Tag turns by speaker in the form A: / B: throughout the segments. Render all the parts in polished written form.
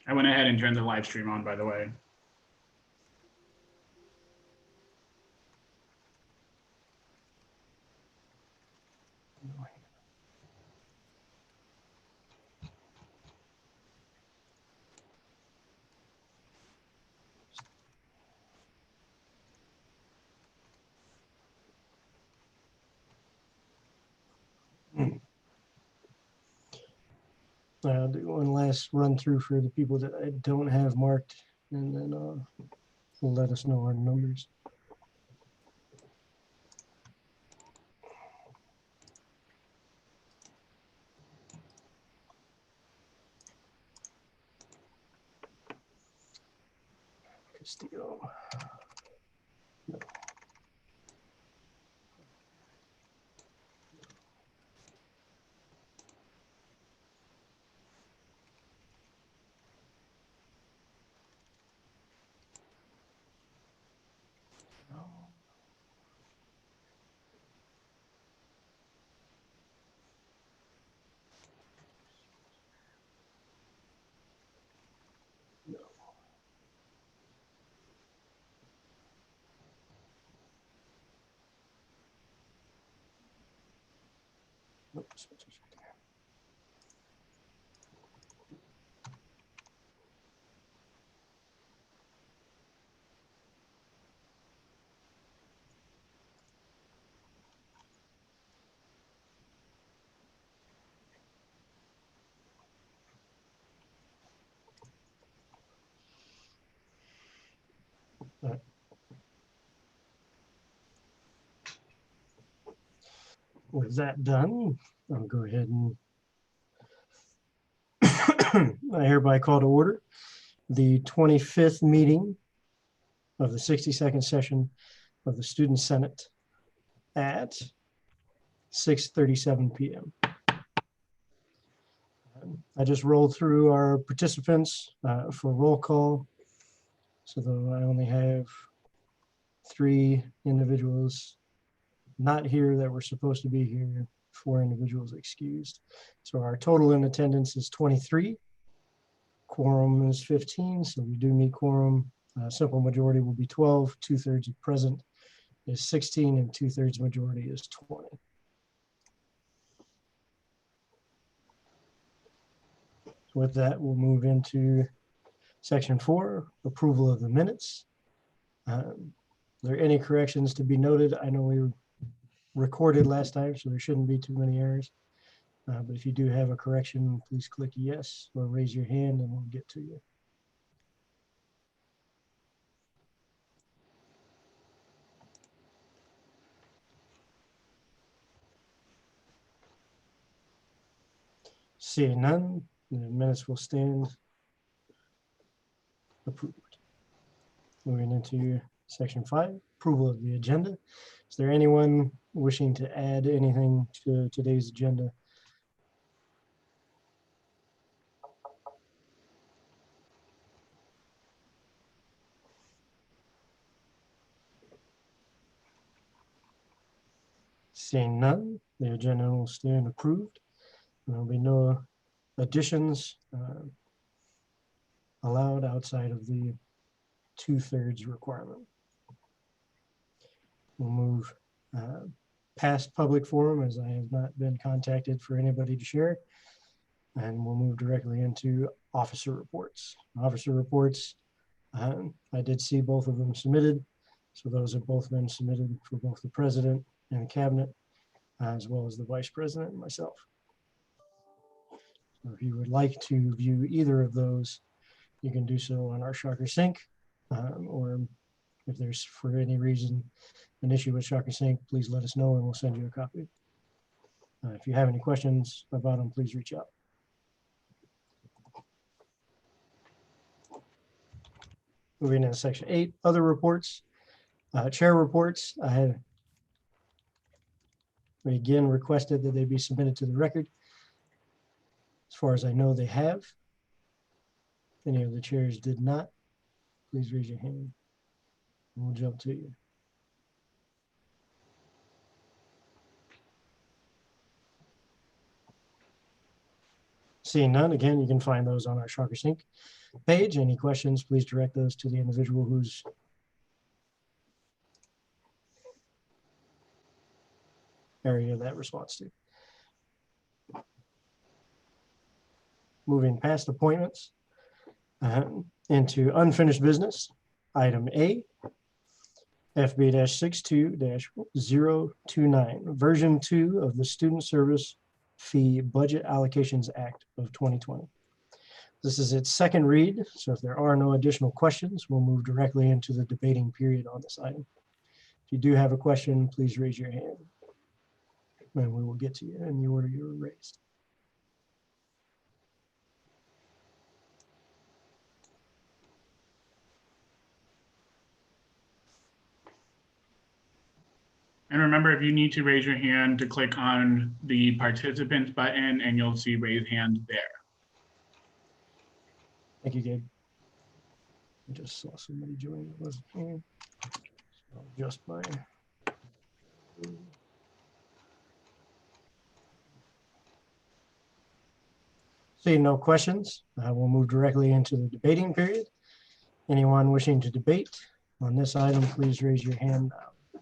A: I went ahead and turned the live stream on, by the way.
B: I'll do one last run through for the people that I don't have marked, and then will let us know our numbers. Castillo. No. Oops. All right. With that done, I'll go ahead and I hereby call to order the 25th meeting of the 62nd session of the Student Senate at 6:37 p.m. I just rolled through our participants for roll call. So though I only have 3 individuals not here that were supposed to be here, 4 individuals excused. So our total in attendance is 23. Quorum is 15, so we do meet quorum. Simple majority will be 12, 2/3 of present is 16, and 2/3 majority is 20. So with that, we'll move into section 4, approval of the minutes. Are there any corrections to be noted? I know we recorded last time, so there shouldn't be too many errors. But if you do have a correction, please click yes or raise your hand and we'll get to you. Seeing none, the minutes will stand approved. Moving into section 5, approval of the agenda. Is there anyone wishing to add anything to today's agenda? Seeing none, the agenda will stand approved. There will be no additions allowed outside of the 2/3 requirement. We'll move past public forum as I have not been contacted for anybody to share. And we'll move directly into officer reports. Officer reports, I did see both of them submitted. So those have both been submitted for both the president and the cabinet, as well as the vice president and myself. So if you would like to view either of those, you can do so on our Shocker Sync, or if there's for any reason an issue with Shocker Sync, please let us know and we'll send you a copy. If you have any questions about them, please reach out. Moving into section 8, other reports, chair reports. I had again requested that they be submitted to the record. As far as I know, they have. If any of the chairs did not, please raise your hand and we'll jump to you. Seeing none, again, you can find those on our Shocker Sync page. Any questions, please direct those to the individual who's area that response to. Moving past appointments into unfinished business. Item A, FB-62-029, version 2 of the Student Service Fee Budget Allocations Act of 2020. This is its second read, so if there are no additional questions, we'll move directly into the debating period on this item. If you do have a question, please raise your hand, and we will get to you in the order you were raised.
A: And remember, if you need to raise your hand, to click on the participants button and you'll see raise hand there.
B: Thank you, Gabe. I just saw somebody join that wasn't here. So I'll adjust my. Seeing no questions, we'll move directly into the debating period. Anyone wishing to debate on this item, please raise your hand now.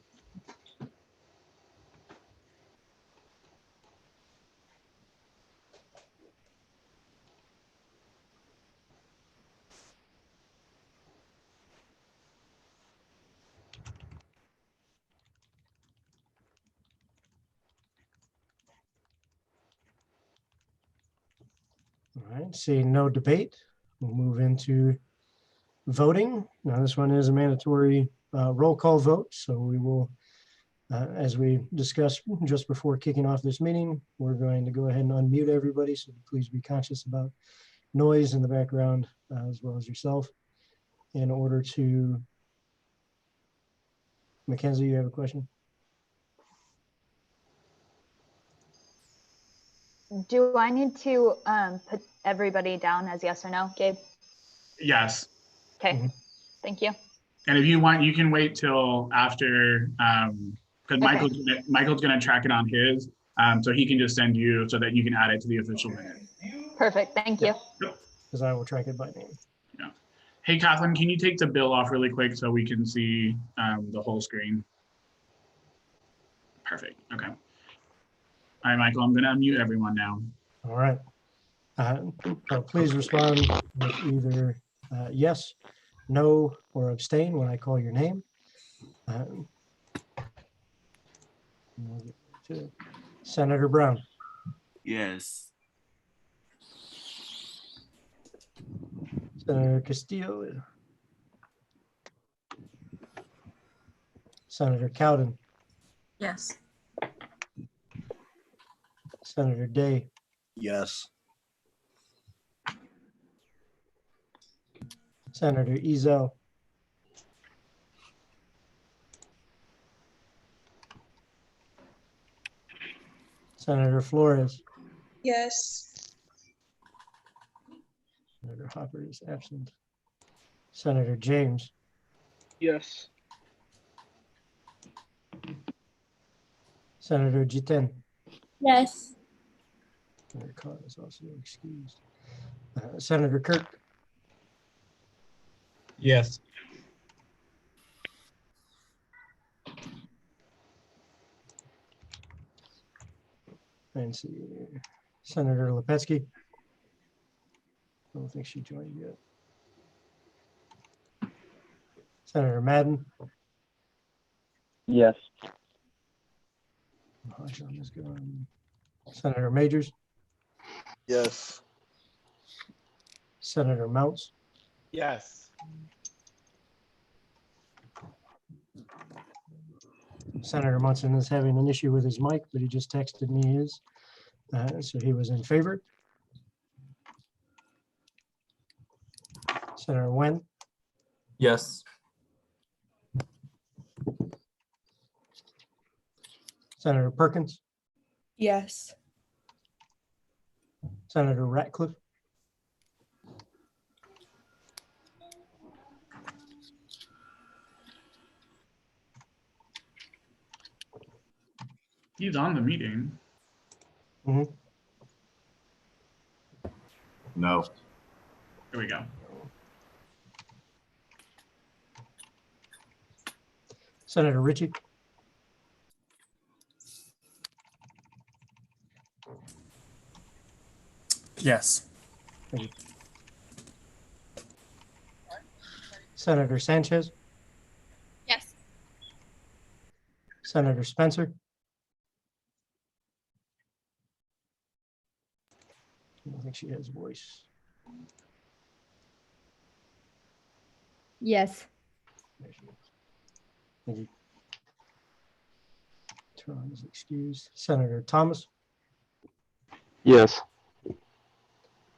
B: All right, seeing no debate, we'll move into voting. Now, this one is a mandatory roll call vote, so we will, as we discussed just before kicking off this meeting, we're going to go ahead and unmute everybody, so please be conscious about noise in the background as well as yourself in order to. Mackenzie, you have a question?
C: Do I need to put everybody down as yes or no, Gabe?
A: Yes.
C: Okay,
B: Mhm.
C: Thank you.
A: And if you want, you can wait till after, because Michael's gonna track it on his, so he can just send you so that you can add it to the official minute.
C: Perfect, thank you.
B: Because I will track it by name.
A: Yeah. Hey, Kathleen, can you take the bill off really quick so we can see the whole screen? Perfect. Okay. All right, Michael, I'm going to unmute everyone now.
B: All right. Please respond with either yes, no, or abstain when I call your name. We'll get to it. Senator Brown,
D: Yes.
B: Senator Castillo, Senator Cowden,
E: Yes.
B: Senator Day,
D: Yes.
B: Senator Ezell, Senator Flores,
E: Yes.
B: Senator Hopper is absent, Senator James,
F: Yes.
B: Senator Jiten.
E: Yes.
B: Senator Carr is also excused. Senator Kirk,
F: Yes.
B: and see, Senator Lepetsky. I don't think she joined yet. Senator Madden.
F: Yes.
B: Oh, John is gone. Senator Majors,
D: Yes.
B: Senator Mounts,
F: Yes.
B: Senator Munson is having an issue with his mic, but he just texted me his. So he was in favor. Senator Nguyen,
G: Yes.
B: Senator Perkins,
E: Yes.
B: Senator Ratcliffe,
A: He's on the meeting.
B: mhm,
D: No.
A: Here we go.
B: Senator Ritchie,
G: Yes.
B: Senator Sanchez,
E: Yes.
B: Senator Spencer. I don't think she has a voice.
H: Yes.
B: There she is. Thank you. Tron is excused. Senator Thomas,
F: Yes.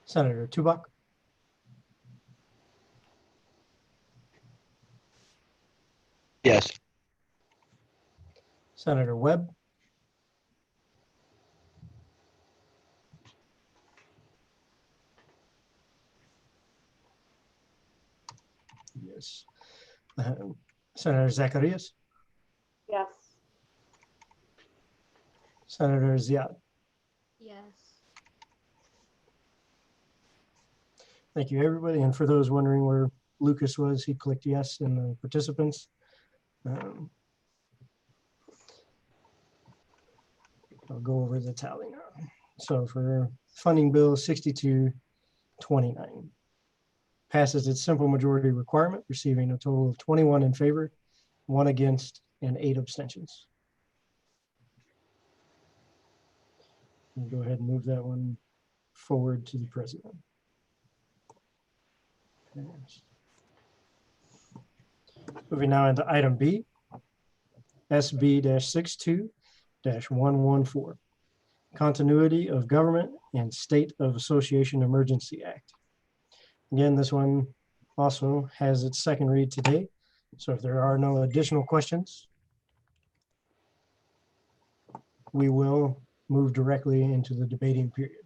B: Senator Tubak,
F: Yes.
B: Senator Webb, yes. Senator Zacharias,
E: Yes.
B: Senator Ziad.
H: Yes.
B: Thank you, everybody. And for those wondering where Lucas was, he clicked yes in the participants. I'll go over the tally now. So for funding bill 6229, passes its simple majority requirement, receiving a total of 21 in favor, 1 against, and 8 abstentions. We'll go ahead and move that one forward to the president. Moving now into item B, SB-62-114, Continuity of Government and State of Association Emergency Act. Again, this one also has its second read today. So if there are no additional questions, we will move directly into the debating period.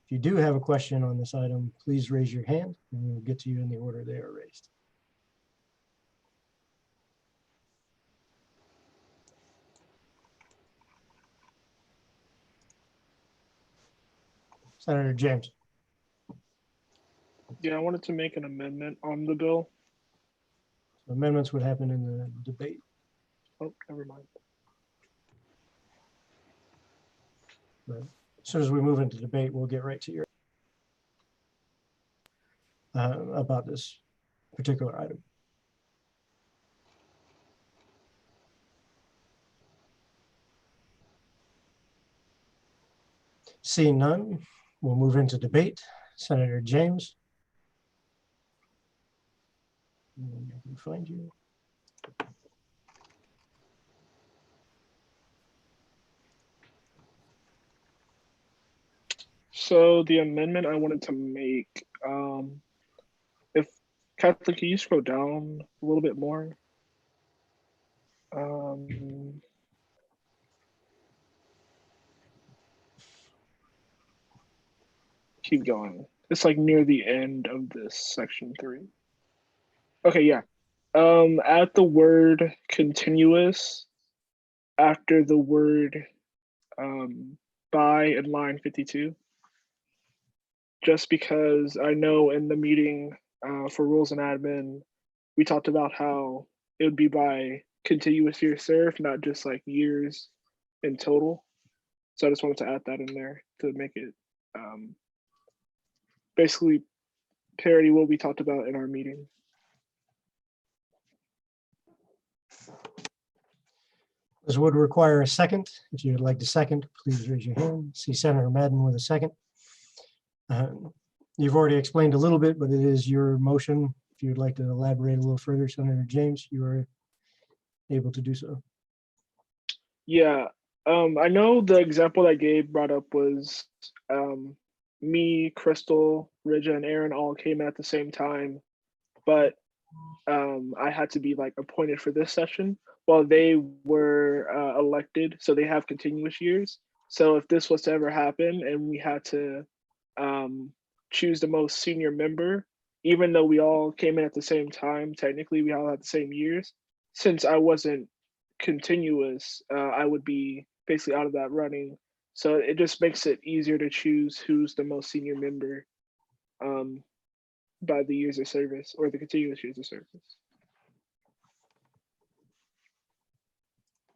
B: If you do have a question on this item, please raise your hand and we'll get to you in the order they are raised. Senator James.
F: Yeah, I wanted to make an amendment on the bill.
B: Amendments would happen in the debate.
F: Oh, never mind.
B: But as soon as we move into debate, we'll get right to your about this particular item. Seeing none, we'll move into debate. Senator James. I can find you.
F: So the amendment I wanted to make, if Kathleen, can you scroll down a little bit more? Keep going. It's like near the end of this section 3. Okay, yeah. Add the word continuous after the word by in line 52. Just because I know in the meeting for rules and admin, we talked about how it would be by continuous years served, not just like years in total. So I just wanted to add that in there to make it basically parody what we talked about in our meeting.
B: This would require a second. If you would like to second, please raise your hand. See Senator Madden with a second. You've already explained a little bit, but it is your motion. If you would like to elaborate a little further, Senator James, you are able to do so.
F: Yeah, I know the example that Gabe brought up was me, Crystal, Ridja, and Aaron all came at the same time, but I had to be like appointed for this session while they were elected, so they have continuous years. So if this was to ever happen and we had to choose the most senior member, even though we all came in at the same time, technically we all had the same years. Since I wasn't continuous, I would be basically out of that running. So it just makes it easier to choose who's the most senior member by the user service or the continuous user service.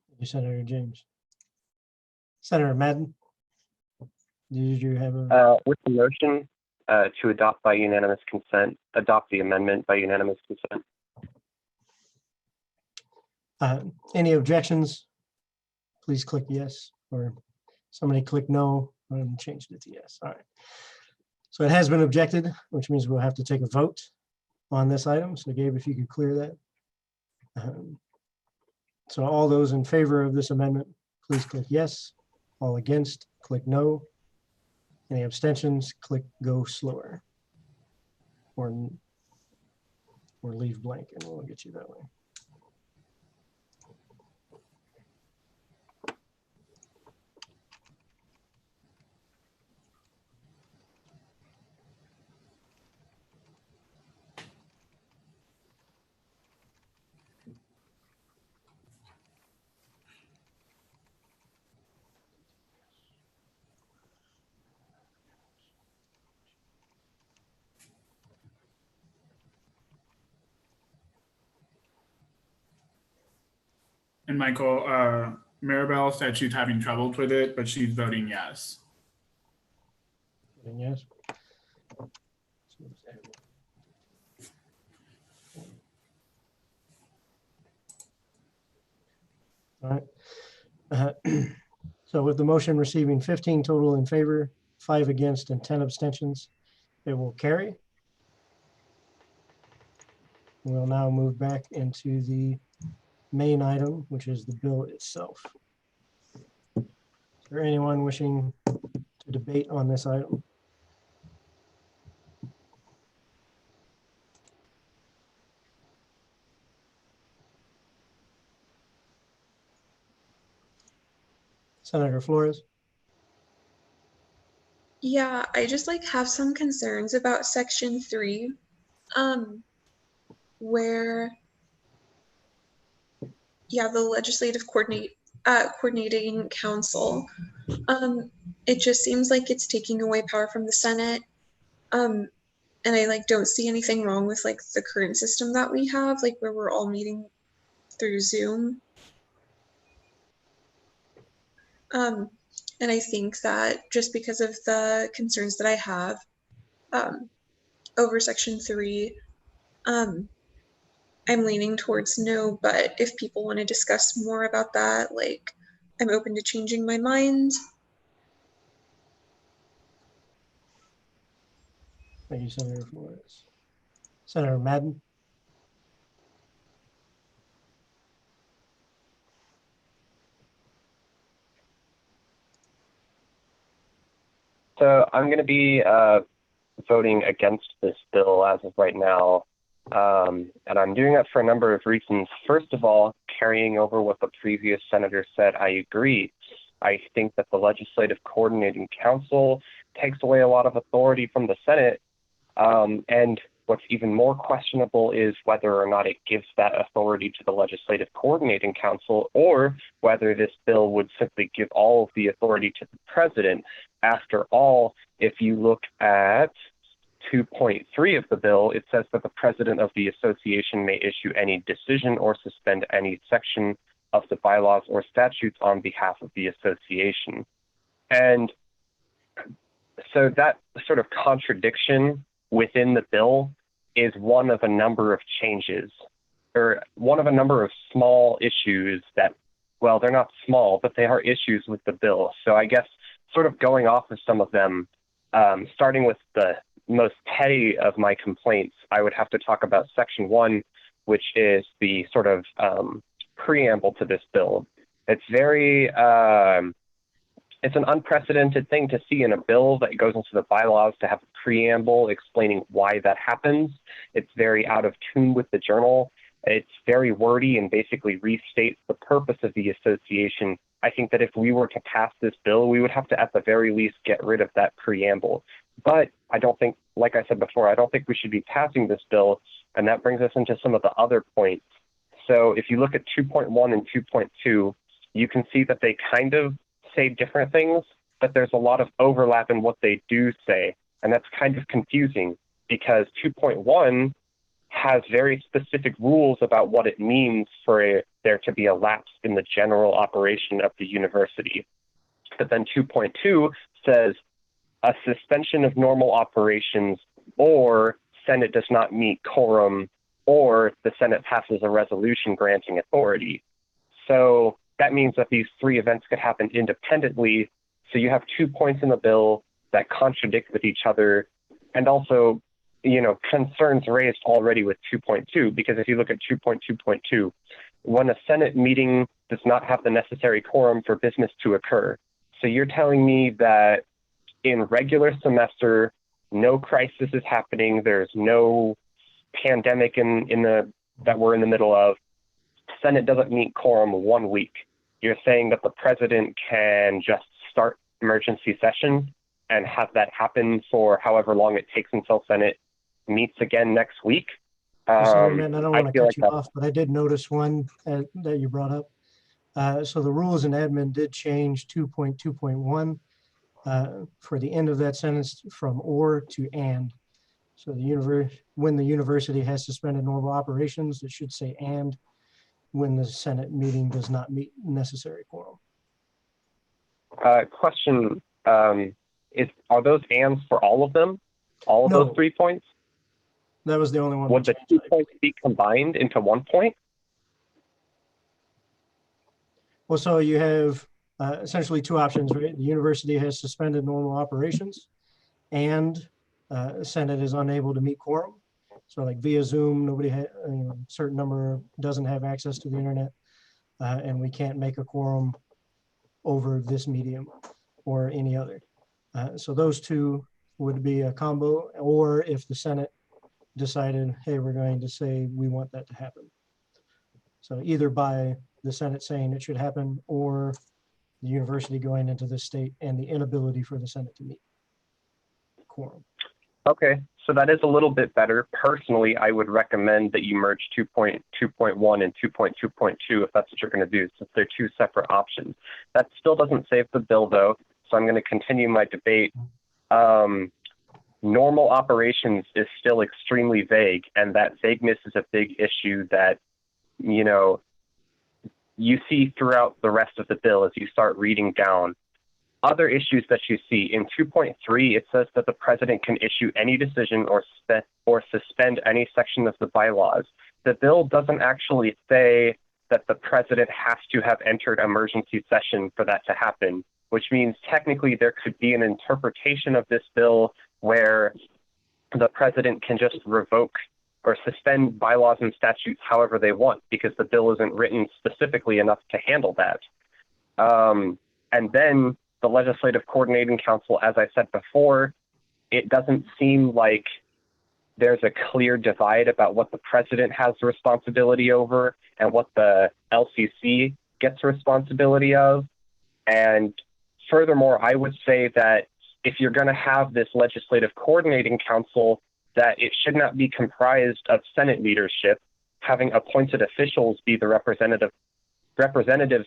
B: Thank you, Senator James. Senator Madden, did you have a?
G: With the motion to adopt by unanimous consent, adopt the amendment by unanimous consent.
B: Any objections? Please click yes, or somebody click no and changed it to yes. All right. So it has been objected, which means we'll have to take a vote on this item. So Gabe, if you could clear that. So all those in favor of this amendment, please click yes. All against, click no. Any abstentions, click go slower. Or leave blank and we'll get you that way.
A: And Michael, Maribel said she's having troubles with it, but she's voting yes.
B: Voting yes. All right. So with the motion receiving 15 total in favor, 5 against, and 10 abstentions, it will carry. We'll now move back into the main item, which is the bill itself. Is there anyone wishing to debate on this item? Senator Flores?
H: Yeah, I just have some concerns about section 3, where the legislative coordinating council. It just seems like it's taking away power from the Senate. And I don't see anything wrong with the current system that we have, where we're all meeting through Zoom. And I think that just because of the concerns that I have over section 3, I'm leaning towards no, but if people want to discuss more about that, I'm open to changing my mind.
B: Thank you, Senator Flores. Senator Madden?
G: So I'm going to be voting against this bill as of right now. And I'm doing that for a number of reasons. First of all, carrying over what the previous senator said, I agree. I think that the Legislative Coordinating Council takes away a lot of authority from the Senate. And what's even more questionable is whether or not it gives that authority to the Legislative Coordinating Council, or whether this bill would simply give all of the authority to the president. After all, if you look at 2.3 of the bill, it says that the president of the association may issue any decision or suspend any section of the bylaws or statutes on behalf of the association. And so that sort of contradiction within the bill is one of a number of changes, or one of a number of small issues that, well, they're not small, but they are issues with the bill. So I guess sort of going off of some of them, starting with the most petty of my complaints, I would have to talk about section 1, which is the sort of preamble to this bill. It's very, it's an unprecedented thing to see in a bill that goes into the bylaws to have a preamble explaining why that happens. It's very out of tune with the journal. It's very wordy and basically restates the purpose of the association. I think that if we were to pass this bill, we would have to, at the very least, get rid of that preamble. But I don't think, like I said before, I don't think we should be passing this bill. And that brings us into some of the other points. So if you look at 2.1 and 2.2, you can see that they kind of say different things, but there's a lot of overlap in what they do say. And that's kind of confusing because 2.1 has very specific rules about what it means for there to be a lapse in the general operation of the university. But then 2.2 says a suspension of normal operations, or Senate does not meet quorum, or the Senate passes a resolution granting authority. So that means that these three events could happen independently. So you have 2 points in the bill that contradict with each other, and also, you know, concerns raised already with 2.2, because if you look at 2.2.2, when a Senate meeting does not have the necessary quorum for business to occur. So you're telling me that in regular semester, no crisis is happening, there's no pandemic that we're in the middle of, Senate doesn't meet quorum 1 week. You're saying that the president can just start emergency session and have that happen for however long it takes until Senate meets again next week?
B: Sorry, man, I don't want to
G: feel
B: cut
G: like
B: you
G: that-
B: off, but I did notice one that you brought up. So the rules and admin did change 2.2.1 for the end of that sentence from or to and. So when the university has suspended normal operations, it should say and when the Senate meeting does not meet necessary quorum.
G: Question, are those ands for all of them? All of
B: No.
G: those 3 points?
B: That was the only one.
G: Would the 2 points be combined into 1 point?
B: Well, so you have essentially two options, right? The university has suspended normal operations and Senate is unable to meet quorum. So like via Zoom, nobody had, certain number doesn't have access to the internet and we can't make a quorum over this medium or any other. So those two would be a combo, or if the Senate decided, hey, we're going to say we want that to happen. So either by the Senate saying it should happen, or the university going into this state and the inability for the Senate to meet quorum.
G: Okay, so that is a little bit better. Personally, I would recommend that you merge 2.2.1 and 2.2.2 if that's what you're going to do, since they're two separate options. That still doesn't save the bill, though, so I'm going to continue my debate. Normal operations is still extremely vague, and that vagueness is a big issue that, you know, you see throughout the rest of the bill as you start reading down. Other issues that you see in 2.3, it says that the president can issue any decision or suspend any section of the bylaws. The bill doesn't actually say that the president has to have entered emergency session for that to happen, which means technically there could be an interpretation of this bill where the president can just revoke or suspend bylaws and statutes however they want, because the bill isn't written specifically enough to handle that. And then the Legislative Coordinating Council, as I said before, it doesn't seem like there's a clear divide about what the president has responsibility over and what the LCC gets responsibility of. And furthermore, I would say that if you're going to have this Legislative Coordinating Council, that it should not be comprised of Senate leadership. Having appointed officials be the representatives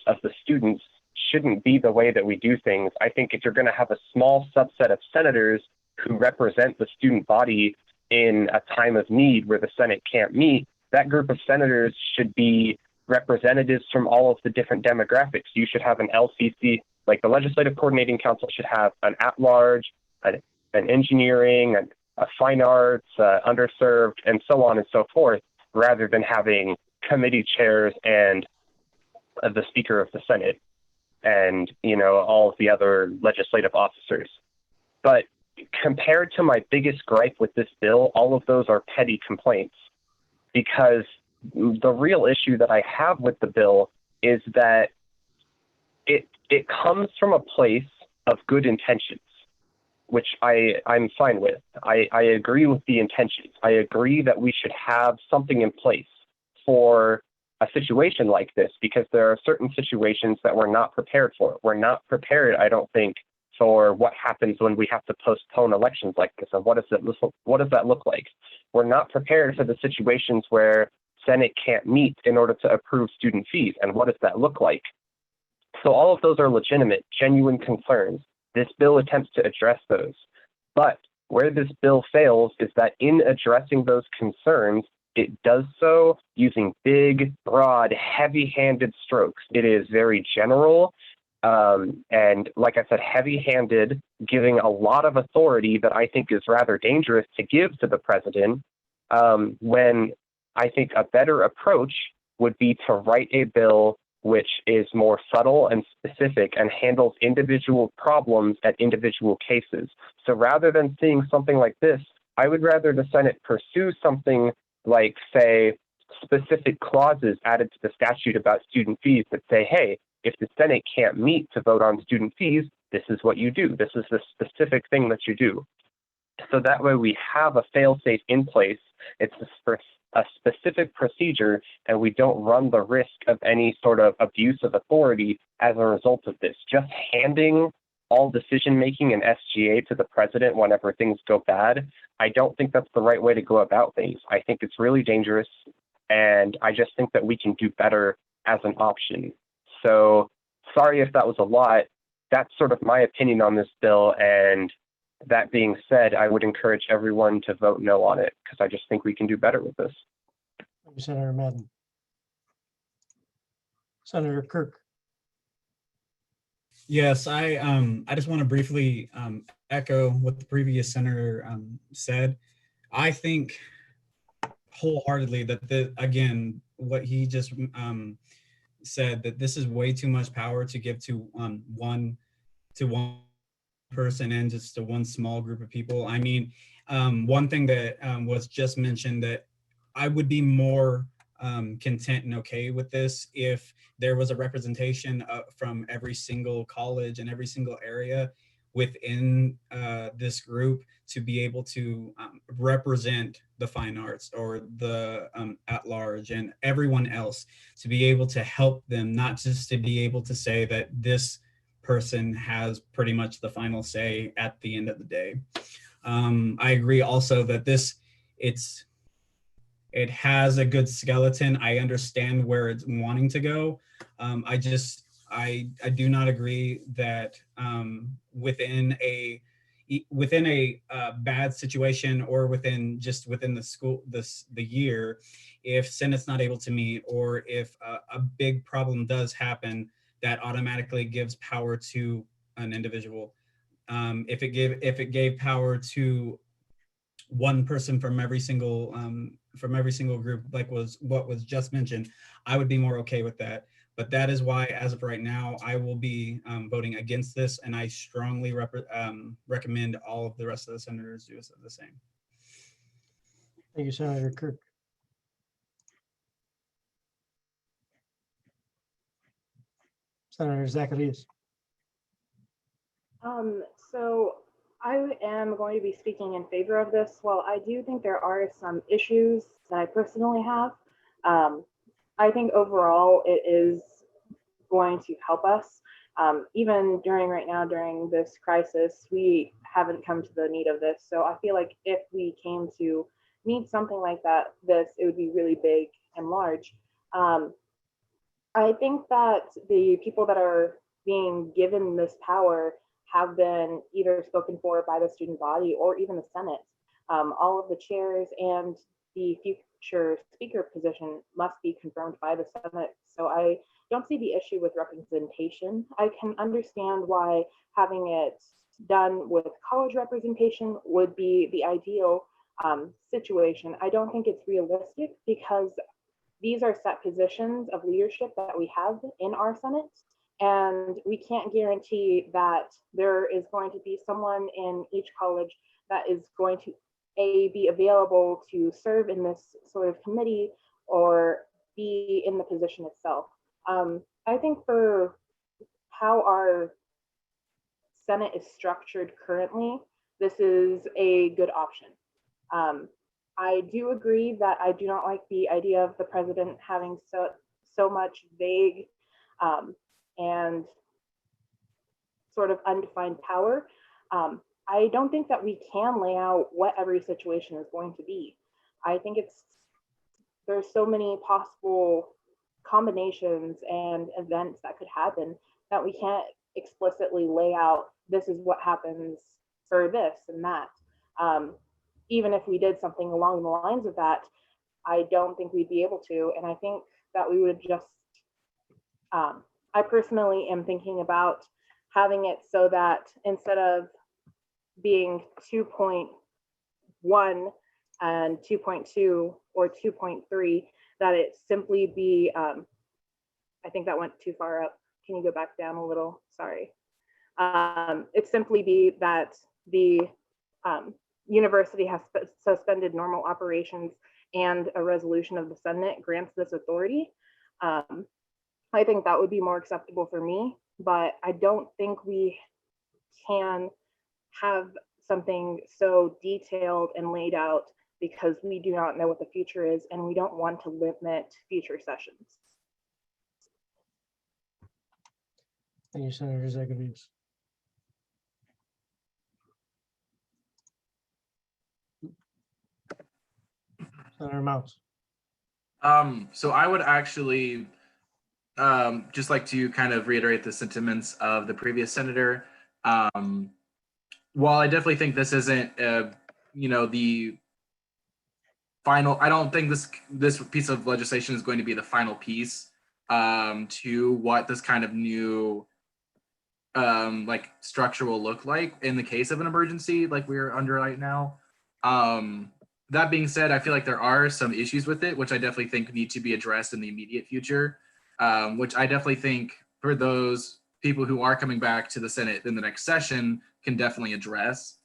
G: of the students shouldn't be the way that we do things. I think if you're going to have a small subset of senators who represent the student body in a time of need where the Senate can't meet, that group of senators should be representatives from all of the different demographics. You should have an LCC, like the Legislative Coordinating Council should have an at-large, an engineering, a fine arts, underserved, and so on and so forth, rather than having committee chairs and the Speaker of the Senate and, you know, all of the other legislative officers. But compared to my biggest gripe with this bill, all of those are petty complaints, because the real issue that I have with the bill is that it comes from a place of good intentions, which I'm fine with. I agree with the intentions. I agree that we should have something in place for a situation like this, because there are certain situations that we're not prepared for. We're not prepared, I don't think, for what happens when we have to postpone elections like this, and what does that look like? We're not prepared for the situations where Senate can't meet in order to approve student fees, and what does that look like? So all of those are legitimate, genuine concerns. This bill attempts to address those. But Where this bill fails is that in addressing those concerns, it does so using big, broad, heavy-handed strokes. It is very general, and like I said, heavy-handed, giving a lot of authority that I think is rather dangerous to give to the president, when I think a better approach would be to write a bill which is more subtle and specific and handles individual problems at individual cases. So rather than seeing something like this, I would rather the Senate pursue something like, say, specific clauses added to the statute about student fees that say, hey, if the Senate can't meet to vote on student fees, this is what you do. This is the specific thing that you do. So that way we have a fail-safe in place. It's a specific procedure, and we don't run the risk of any sort of abuse of authority as a result of this. Just handing all decision-making and SGA to the president whenever things go bad, I don't think that's the right way to go about things. I think it's really dangerous, and I just think that we can do better as an option. So sorry if that was a lot. That's sort of my opinion on this bill, and that being said, I would encourage everyone to vote no on it because I just think we can do better with this.
B: Thank you, Senator Madden. Senator Kirk.
I: Yes, I just want to briefly echo what the previous senator said. I think wholeheartedly that again, what he just said, that this is way too much power to give to one person and just to one small group of people. I mean, one thing that was just mentioned, that I would be more content and okay with this if there was a representation from every single college and every single area within this group to be able to represent the fine arts or the at large and everyone else, to be able to help them, not just to be able to say that this person has pretty much the final say at the end of the day. I agree also that it has a good skeleton. I understand where it's wanting to go. I do not agree that within a bad situation or within the year, if Senate's not able to meet, or if a big problem does happen, that automatically gives power to an individual. If it gave power to one person from every single group, like what was just mentioned, I would be more okay with that. But that is why, as of right now, I will be voting against this, and I strongly recommend all of the rest of the senators do the same.
B: Thank you, Senator Kirk. Senator Zacharias.
E: So I am going to be speaking in favor of this. While I do think there are some issues that I personally have, I think overall it is going to help us. Even during this crisis, we haven't come to the need of this. So I feel like if we came to need something like that, it would be really big and large. I think that the people that are being given this power have been either spoken for by the student body or even the Senate. All of the chairs and the future speaker position must be confirmed by the Senate. So I don't see the issue with representation. I can understand why having it done with college representation would be the ideal situation. I don't think it's realistic because these are set positions of leadership that we have in our Senate, and we can't guarantee that there is going to be someone in each college that is going to be available to serve in this sort of committee or be in the position itself. I think for how our Senate is structured currently, this is a good option. I do agree that I do not like the idea of the president having so much vague and sort of undefined power. I don't think that we can lay out what every situation is going to be. I think there's so many possible combinations and events that could happen that we can't explicitly lay out, this is what happens for this and that. Even if we did something along the lines of that, I don't think we'd be able to. And I think that we would just, I personally am thinking about having it so that instead of being 2.1 and 2.2 or 2.3, that it simply be, I think that went too far up. Can you go back down a little? Sorry. It simply be that the university has suspended normal operations and a resolution of the Senate grants this authority. I think that would be more acceptable for me, but I don't think we can have something so detailed and laid out because we do not know what the future is and we don't want to limit future sessions.
B: Thank you, Senator Zagaviz. Senator Mounts.
J: So I would actually just like to kind of reiterate the sentiments of the previous senator. While I definitely think this isn't, the final, I don't think this piece of legislation is going to be the final piece to what this kind of new structure will look like in the case of an emergency like we're under right now. That being said, I feel like there are some issues with it, which I definitely think need to be addressed in the immediate future, which I definitely think for those people who are coming back to the Senate in the next session can definitely address.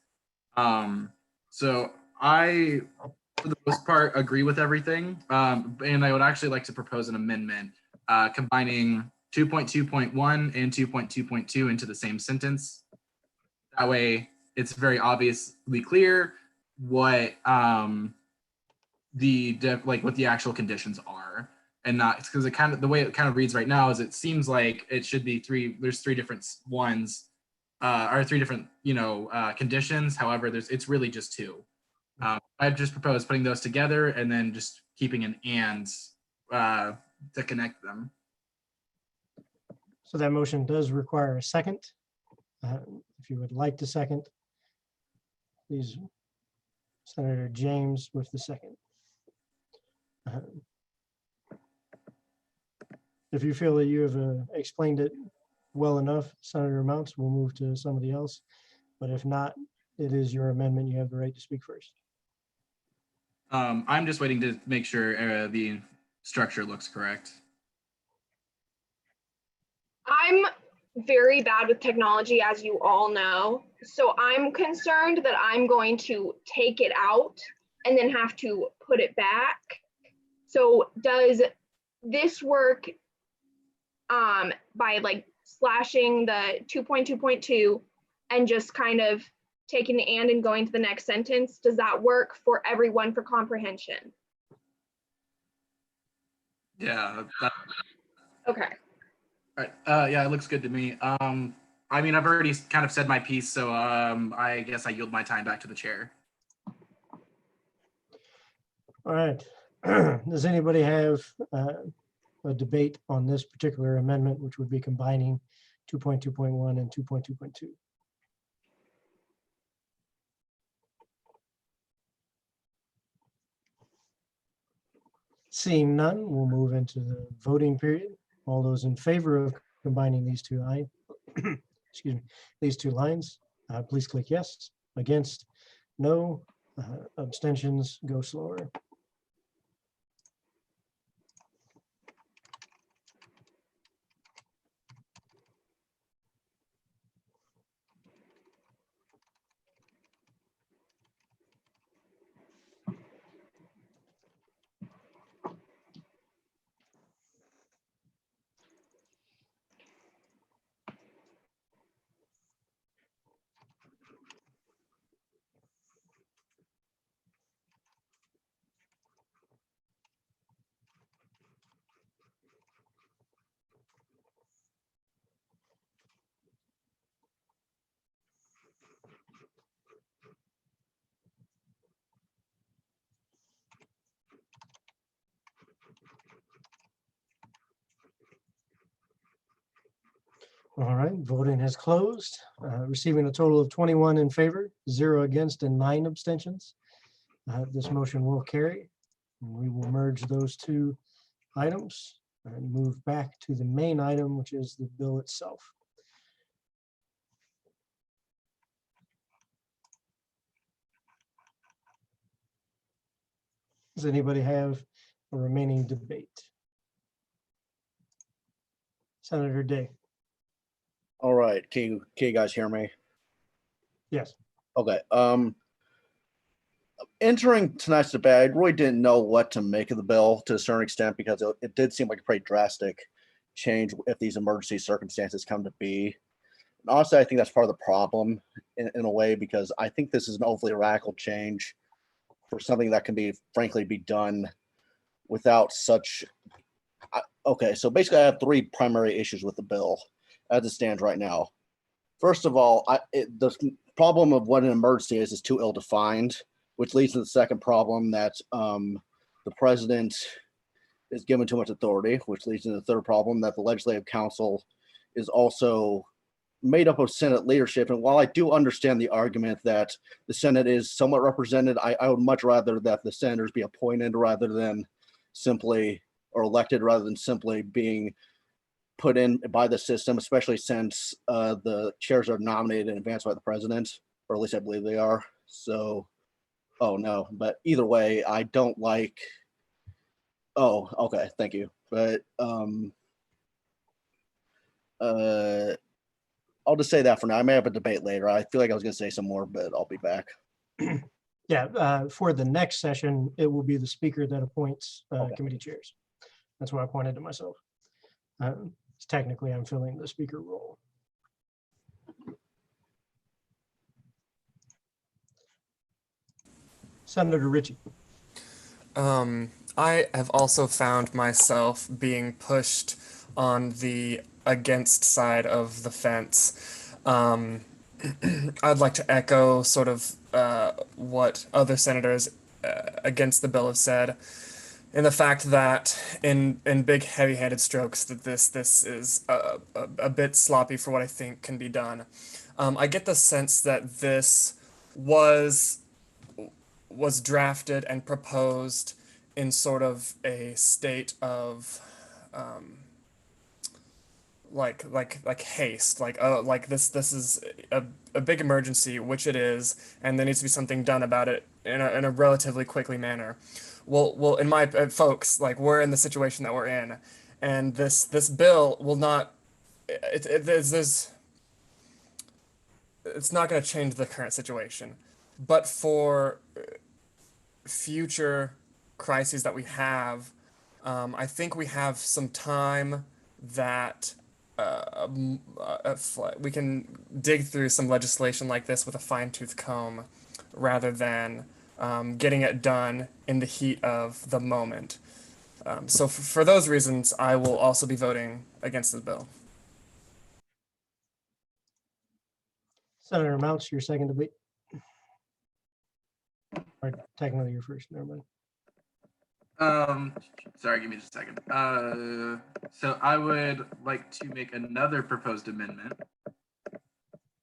J: So I, for the most part, agree with everything. And I would actually like to propose an amendment combining 2.2.1 and 2.2.2 into the same sentence. That way it's very obviously clear what what the actual conditions are, and not because it kind of the way it kind of reads right now is it seems like it should be there's three different ones or three different conditions. However, it's really just two. I've just proposed putting those together and then just keeping an and to connect them.
B: So that motion does require a second. If you would like to second, please, Senator James with the second. If you feel that you have explained it well enough, Senator Mounts, we'll move to somebody else. But if not, it is your amendment. You have the right to speak first.
J: I'm just waiting to make sure the structure looks correct.
K: I'm very bad with technology, as you all know. So I'm concerned that I'm going to take it out and then have to put it back. So does this work by slashing the 2.2.2 and just kind of taking the and going to the next sentence? Does that work for everyone for comprehension?
J: Yeah.
K: Okay.
J: All right. Yeah, it looks good to me. I mean, I've already kind of said my piece, so I guess I yield my time back to the chair.
B: All right. Does anybody have a debate on this particular amendment, which would be combining 2.2.1 and 2.2.2? Seeing none, we'll move into the voting period. All those in favor of combining these two these two lines, please click yes. Against, no. Abstentions, go slower. All right, voting has closed, receiving a total of 21 in favor, 0 against, and 9 abstentions. This motion will carry. We will merge those two items and move back to the main item, which is the bill itself. Does anybody have a remaining debate? Senator Day.
D: All right. Can you guys hear me?
B: Yes.
D: Okay. Entering tonight's debate, I really didn't know what to make of the bill to a certain extent because it did seem like a pretty drastic change if these emergency circumstances come to be. And honestly, I think that's part of the problem in a way because I think this is an overly radical change for something that can be, frankly, be done without such. Okay, so basically, I have 3 primary issues with the bill as it stands right now. First of all, the problem of what an emergency is too ill-defined, which leads to the second problem that the president is given too much authority, which leads to the third problem that the Legislative Council is also made up of Senate leadership. And while I do understand the argument that the Senate is somewhat represented, I would much rather that the senators be appointed rather than simply, or elected rather than simply being put in by the system, especially since the chairs are nominated in advance by the president, or at least I believe they are. So, oh no, but either way, I don't like, oh, okay, thank you. But I'll just say that for now. I may have a debate later. I feel like I was going to say some more, but I'll be back.
B: Yeah, for the next session, it will be the speaker that appoints
D: Okay.
B: committee chairs. That's what I pointed to myself. Technically, I'm filling the speaker role. Senator Ritchie.
L: I have also found myself being pushed on the against side of the fence. I'd like to echo sort of what other senators against the bill have said, in the fact that in big heavy-handed strokes that this is a bit sloppy for what I think can be done. I get the sense that this was drafted and proposed in sort of a state of like haste, like this is a big emergency, which it is, and there needs to be something done about it in a relatively quickly manner. Well, in my folks, like, we're in the situation that we're in, and this bill will not. It's not going to change the current situation, but for future crises that we have, I think we have some time that we can dig through some legislation like this with a fine-tooth comb, rather than getting it done in the heat of the moment. So for those reasons, I will also be voting against the bill.
B: Senator Mounts, your second debate. Or technically your first, never mind.
J: Sorry, give me just a second. So I would like to make another proposed amendment.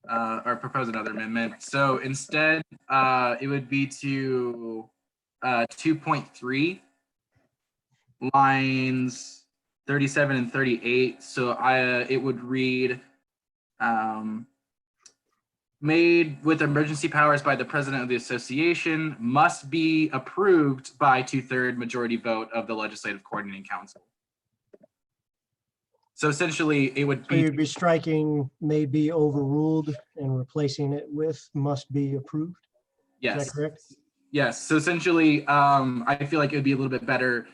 J: Or propose another amendment. So instead, it would be to 2.3 lines 37 and 38. So it would read, made with emergency powers by the president of the association must be approved by 2/3 majority vote of the Legislative Coordinating Council. So essentially, it would
B: So
J: be.
B: you'd be striking may be overruled and replacing it with must be approved?
J: Yes.
B: Is that correct?
J: Yes. So essentially, I feel like it would be a little bit better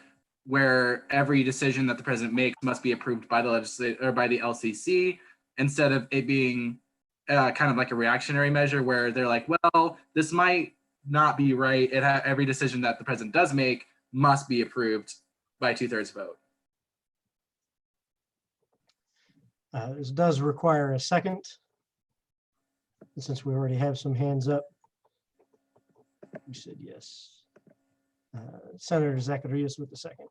J: where every decision that the president makes must be approved by the legislature or by the LCC, instead of it being kind of like a reactionary measure where they're like, well, this might not be right. Every decision that the president does make must be approved by 2/3 vote.
B: This does require a second. And since we already have some hands up, you said yes. Senator Zacharias with the second.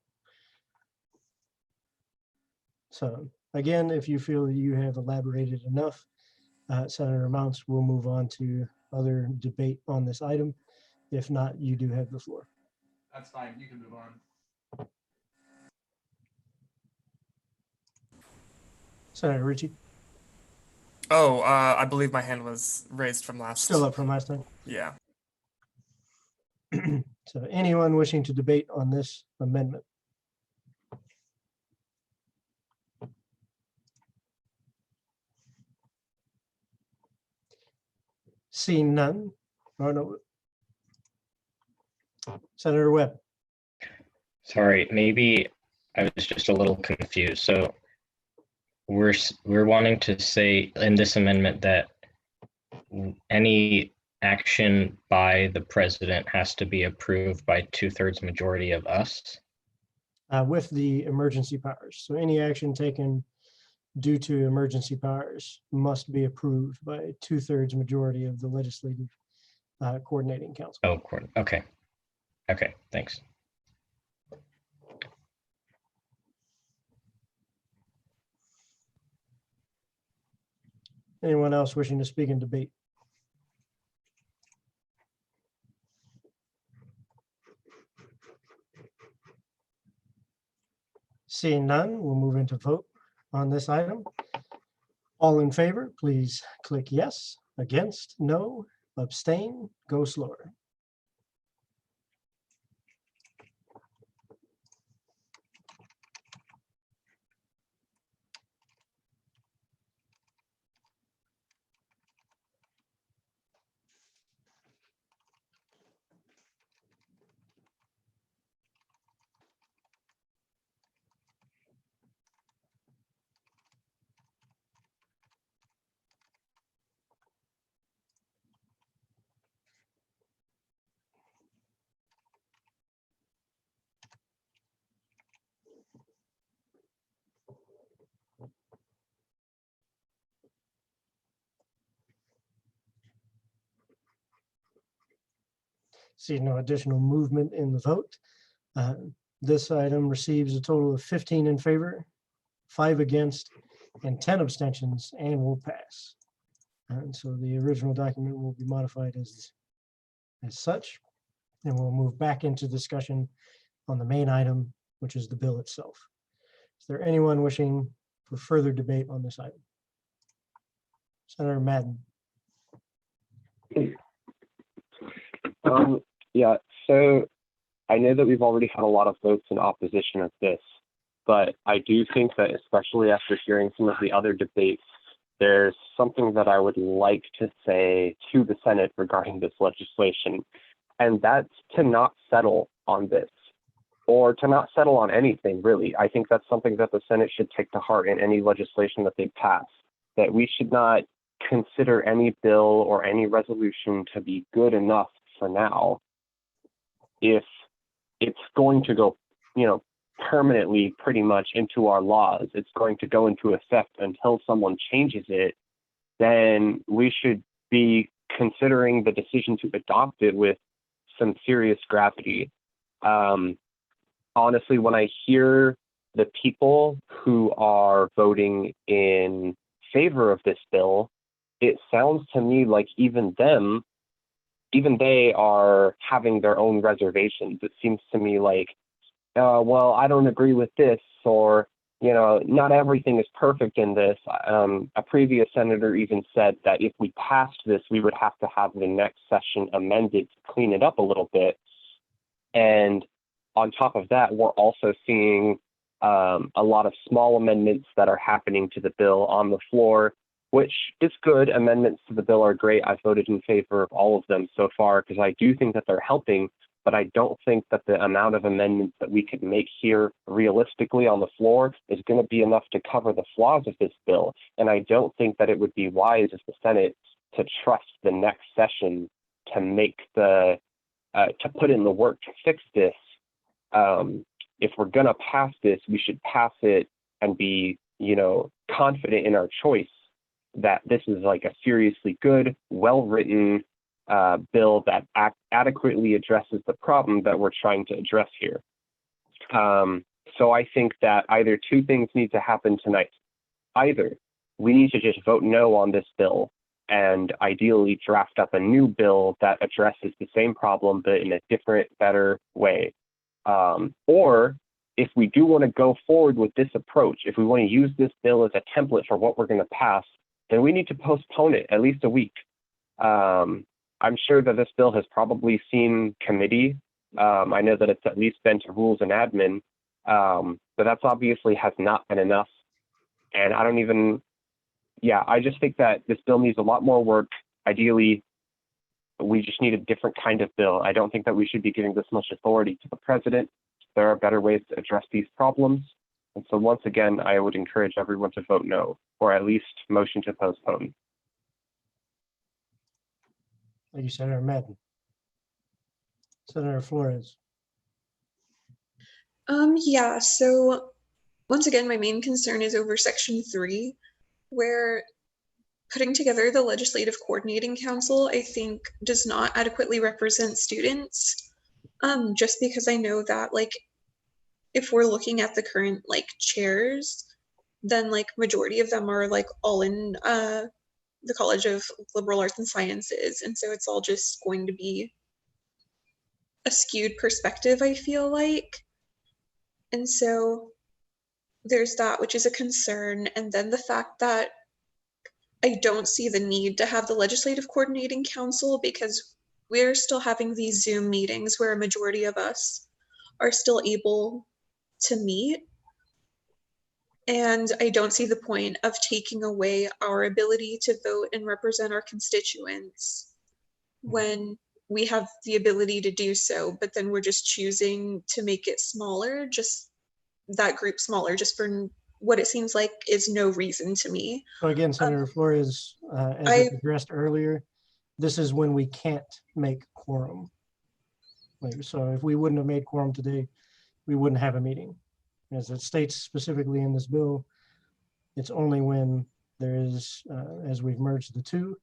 B: So again, if you feel that you have elaborated enough, Senator Mounts will move on to other debate on this item. If not, you do have the floor.
J: That's fine. You can move on.
B: Senator Ritchie,
L: Oh, I believe my hand was raised from last.
B: still up from last time.
L: Yeah.
B: So anyone wishing to debate on this amendment? Seeing none. Oh, no. Senator Webb.
M: Sorry, maybe I was just a little confused. So we're wanting to say in this amendment that any action by the president has to be approved by 2/3 majority of us.
B: With the emergency powers. So any action taken due to emergency powers must be approved by 2/3 majority of the legislative coordinating council.
M: Oh, okay. Okay, thanks.
B: Anyone else wishing to speak in debate? Seeing none, we'll move into vote on this item. All in favor, please click yes. Against, no. Abstain, go slower. See no additional movement in the vote. This item receives a total of 15 in favor, 5 against, and 10 abstentions, and will pass. And so the original document will be modified as such, and we'll move back into discussion on the main item, which is the bill itself. Is there anyone wishing for further debate on this item? Senator Madden.
G: Yeah, so I know that we've already had a lot of votes in opposition of this, but I do think that especially after hearing some of the other debates, there's something that I would like to say to the Senate regarding this legislation, and that's to not settle on this, or to not settle on anything, really. I think that's something that the Senate should take to heart in any legislation that they pass, that we should not consider any bill or any resolution to be good enough for now if it's going to go, permanently pretty much into our laws. It's going to go into effect until someone changes it, then we should be considering the decision to adopt it with some serious gravity. Honestly, when I hear the people who are voting in favor of this bill, it sounds to me like even they are having their own reservations. It seems to me like, well, I don't agree with this, or, not everything is perfect in this. A previous senator even said that if we passed this, we would have to have the next session amended to clean it up a little bit. And on top of that, we're also seeing a lot of small amendments that are happening to the bill on the floor, which is good. Amendments to the bill are great. I've voted in favor of all of them so far because I do think that they're helping, but I don't think that the amount of amendments that we could make here realistically on the floor is going to be enough to cover the flaws of this bill. And I don't think that it would be wise as the Senate to trust the next session to make to put in the work to fix this. If we're going to pass this, we should pass it and be, confident in our choice that this is like a seriously good, well-written bill that adequately addresses the problem that we're trying to address here. So I think that either two things need to happen tonight. Either we need to just vote no on this bill and ideally draft up a new bill that addresses the same problem but in a different, better way. Or if we do want to go forward with this approach, if we want to use this bill as a template for what we're going to pass, then we need to postpone it at least a week. I'm sure that this bill has probably seen committee. I know that it's at least been to rules and admin, but that's obviously has not been enough. And I don't even, I just think that this bill needs a lot more work. Ideally, we just need a different kind of bill. I don't think that we should be giving this much authority to the president. There are better ways to address these problems. And so once again, I would encourage everyone to vote no, or at least motion to postpone.
B: Thank you, Senator Madden. Senator Flores.
H: Yeah, so once again, my main concern is over Section 3, where putting together the Legislative Coordinating Council, I think, does not adequately represent students. Just because I know that, like, if we're looking at the current, like, chairs, then, like, majority of them are, like, all in the College of Liberal Arts and Sciences. And so it's all just going to be a skewed perspective, I feel like. And so there's that, which is a concern. And then the fact that I don't see the need to have the Legislative Coordinating Council because we're still having these Zoom meetings where a majority of us are still able to meet. And I don't see the point of taking away our ability to vote and represent our constituents when we have the ability to do so, but then we're just choosing to make it smaller, just that group smaller, just for what it seems like is no reason to me.
B: So again, Senator Flores, as I addressed earlier, this is when we can't make quorum. So if we wouldn't have made quorum today, we wouldn't have a meeting. As it states specifically in this bill, it's only when there is, as we've merged the two,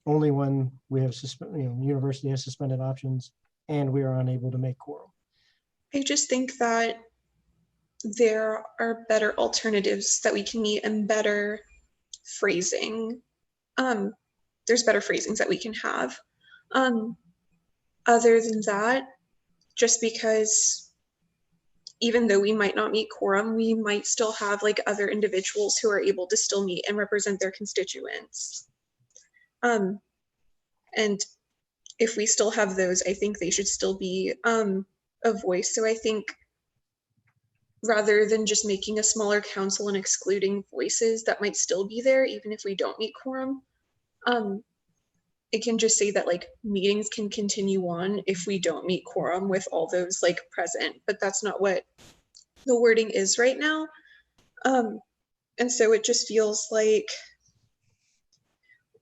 B: only when we have, university has suspended options and we are unable to make quorum.
H: I just think that there are better alternatives that we can meet and better phrasing. There's better phrasings that we can have. Other than that, just because even though we might not meet quorum, we might still have like other individuals who are able to still meet and represent their constituents. And if we still have those, I think they should still be a voice. So I think rather than just making a smaller council and excluding voices that might still be there, even if we don't meet quorum, it can just say that like meetings can continue on if we don't meet quorum with all those like present, but that's not what the wording is right now. And so it just feels like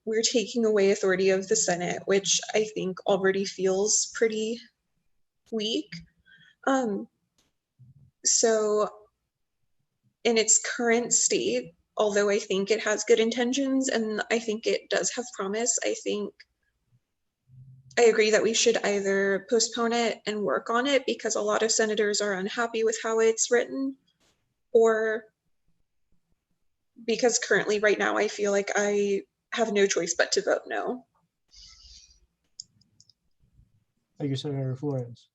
H: we're taking away authority of the Senate, which I think already feels pretty weak. So in its current state, although I think it has good intentions and I think it does have promise, I think I agree that we should either postpone it and work on it because a lot of senators are unhappy with how it's written, or because currently right now I feel like I have no choice but to vote no.
B: Thank you, Senator Flores.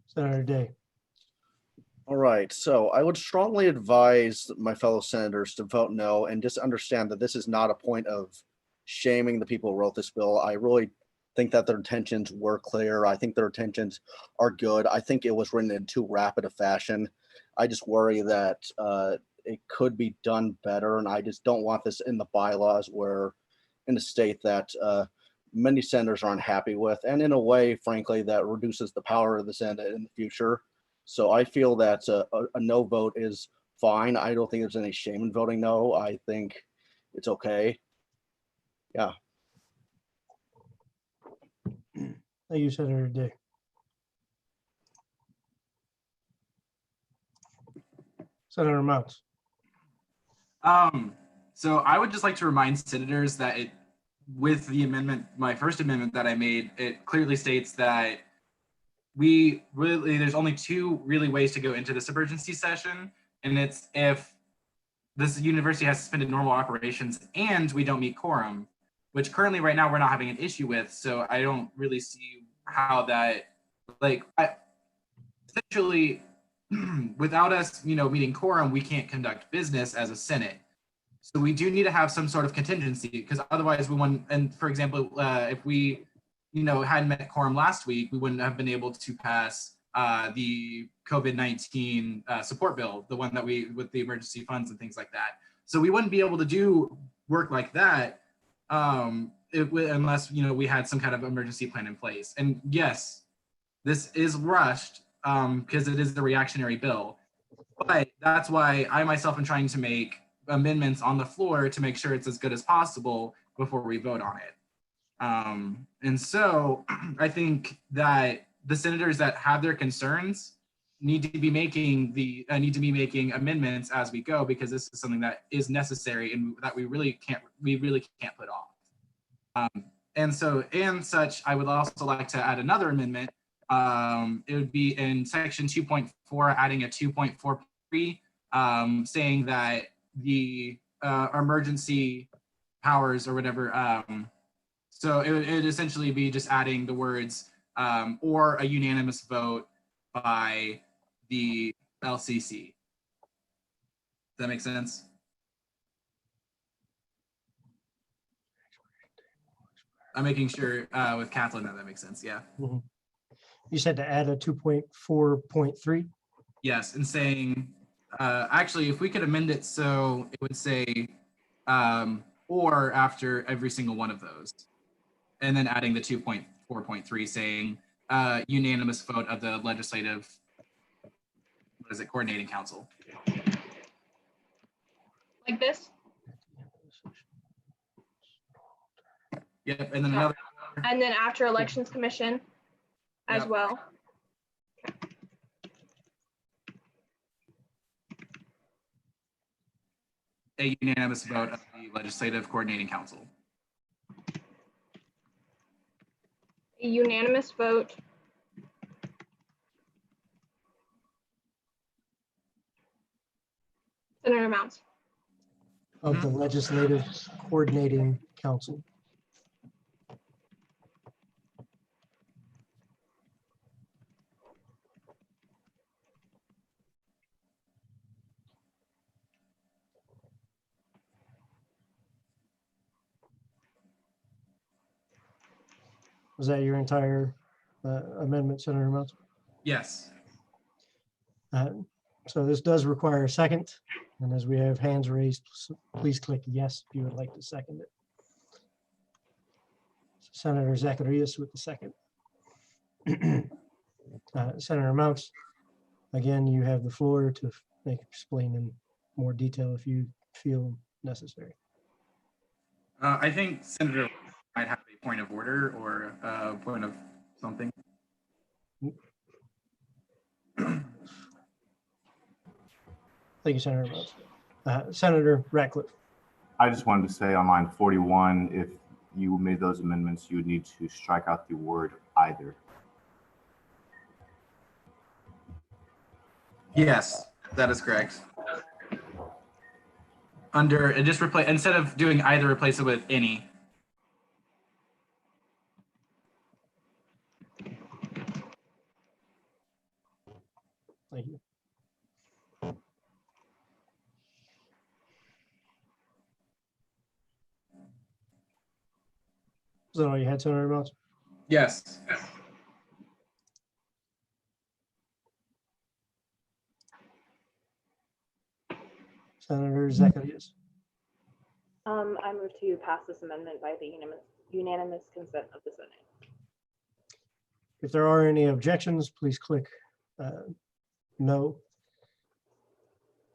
B: Senator Day.
D: All right, so I would strongly advise my fellow senators to vote no and just understand that this is not a point of shaming the people who wrote this bill. I really think that their intentions were clear. I think their intentions are good. I think it was written in too rapid a fashion. I just worry that it could be done better, and I just don't want this in the bylaws where in a state that many senators are unhappy with, and in a way, frankly, that reduces the power of the Senate in the future. So I feel that a no vote is fine. I don't think there's any shame in voting no. I think it's okay. Yeah.
B: Thank you, Senator Day. Senator Mounts.
J: So I would just like to remind senators that with the amendment, my first amendment that I made, it clearly states that there's only two really ways to go into this emergency session. And it's if this university has suspended normal operations and we don't meet quorum, which currently right now we're not having an issue with. So I don't really see how that, like, essentially, without us, meeting quorum, we can't conduct business as a Senate. So we do need to have some sort of contingency, because otherwise we wouldn't, and for example, if we, hadn't met quorum last week, we wouldn't have been able to pass the COVID-19 support bill, the one that with the emergency funds and things like that. So we wouldn't be able to do work like that unless, we had some kind of emergency plan in place. And yes, this is rushed because it is the reactionary bill. But that's why I myself am trying to make amendments on the floor to make sure it's as good as possible before we vote on it. And so I think that the senators that have their concerns need to be making amendments as we go, because this is something that is necessary and that we really can't put off. And such, I would also like to add another amendment. It would be in section 2.4, adding a 2.43, saying that the emergency powers or whatever. So it would essentially be just adding the words or a unanimous vote by the LCC. Does that make sense? I'm making sure with Kathleen that makes sense. Yeah.
B: Mhm. You said to add a 2.4.3?
J: Yes, and saying, actually, if we could amend it so it would say, or after every single one of those, and then adding the 2.4.3 saying unanimous vote of the legislative, coordinating council.
K: Like this?
J: Yep, and then another.
K: And then after elections commission as
J: Yep.
K: well.
J: A unanimous vote of the legislative coordinating council.
K: A unanimous vote. Senator Mounts.
B: Of the Legislative Coordinating Council. Was that your entire amendment, Senator Mounts?
J: Yes.
B: So this does require a second. And as we have hands raised, please click yes if you would like to second it. Senator Zacharias with the second. Senator Mounts, again, you have the floor to explain in more detail if you feel necessary.
J: I think Senator might have a point of order or a point of something.
B: Thank you, Senator Mounts. Senator Ratcliffe.
N: I just wanted to say on line 41, if you made those amendments, you would need to strike out the word either.
J: Yes, that is correct. Just replace, instead of doing either, replace it with any.
B: Thank you. Is that all you had, Senator Mounts?
J: Yes.
B: Senator Zacharias.
E: I move to pass this amendment by the unanimous consent of the Senate.
B: If there are any objections, please click no.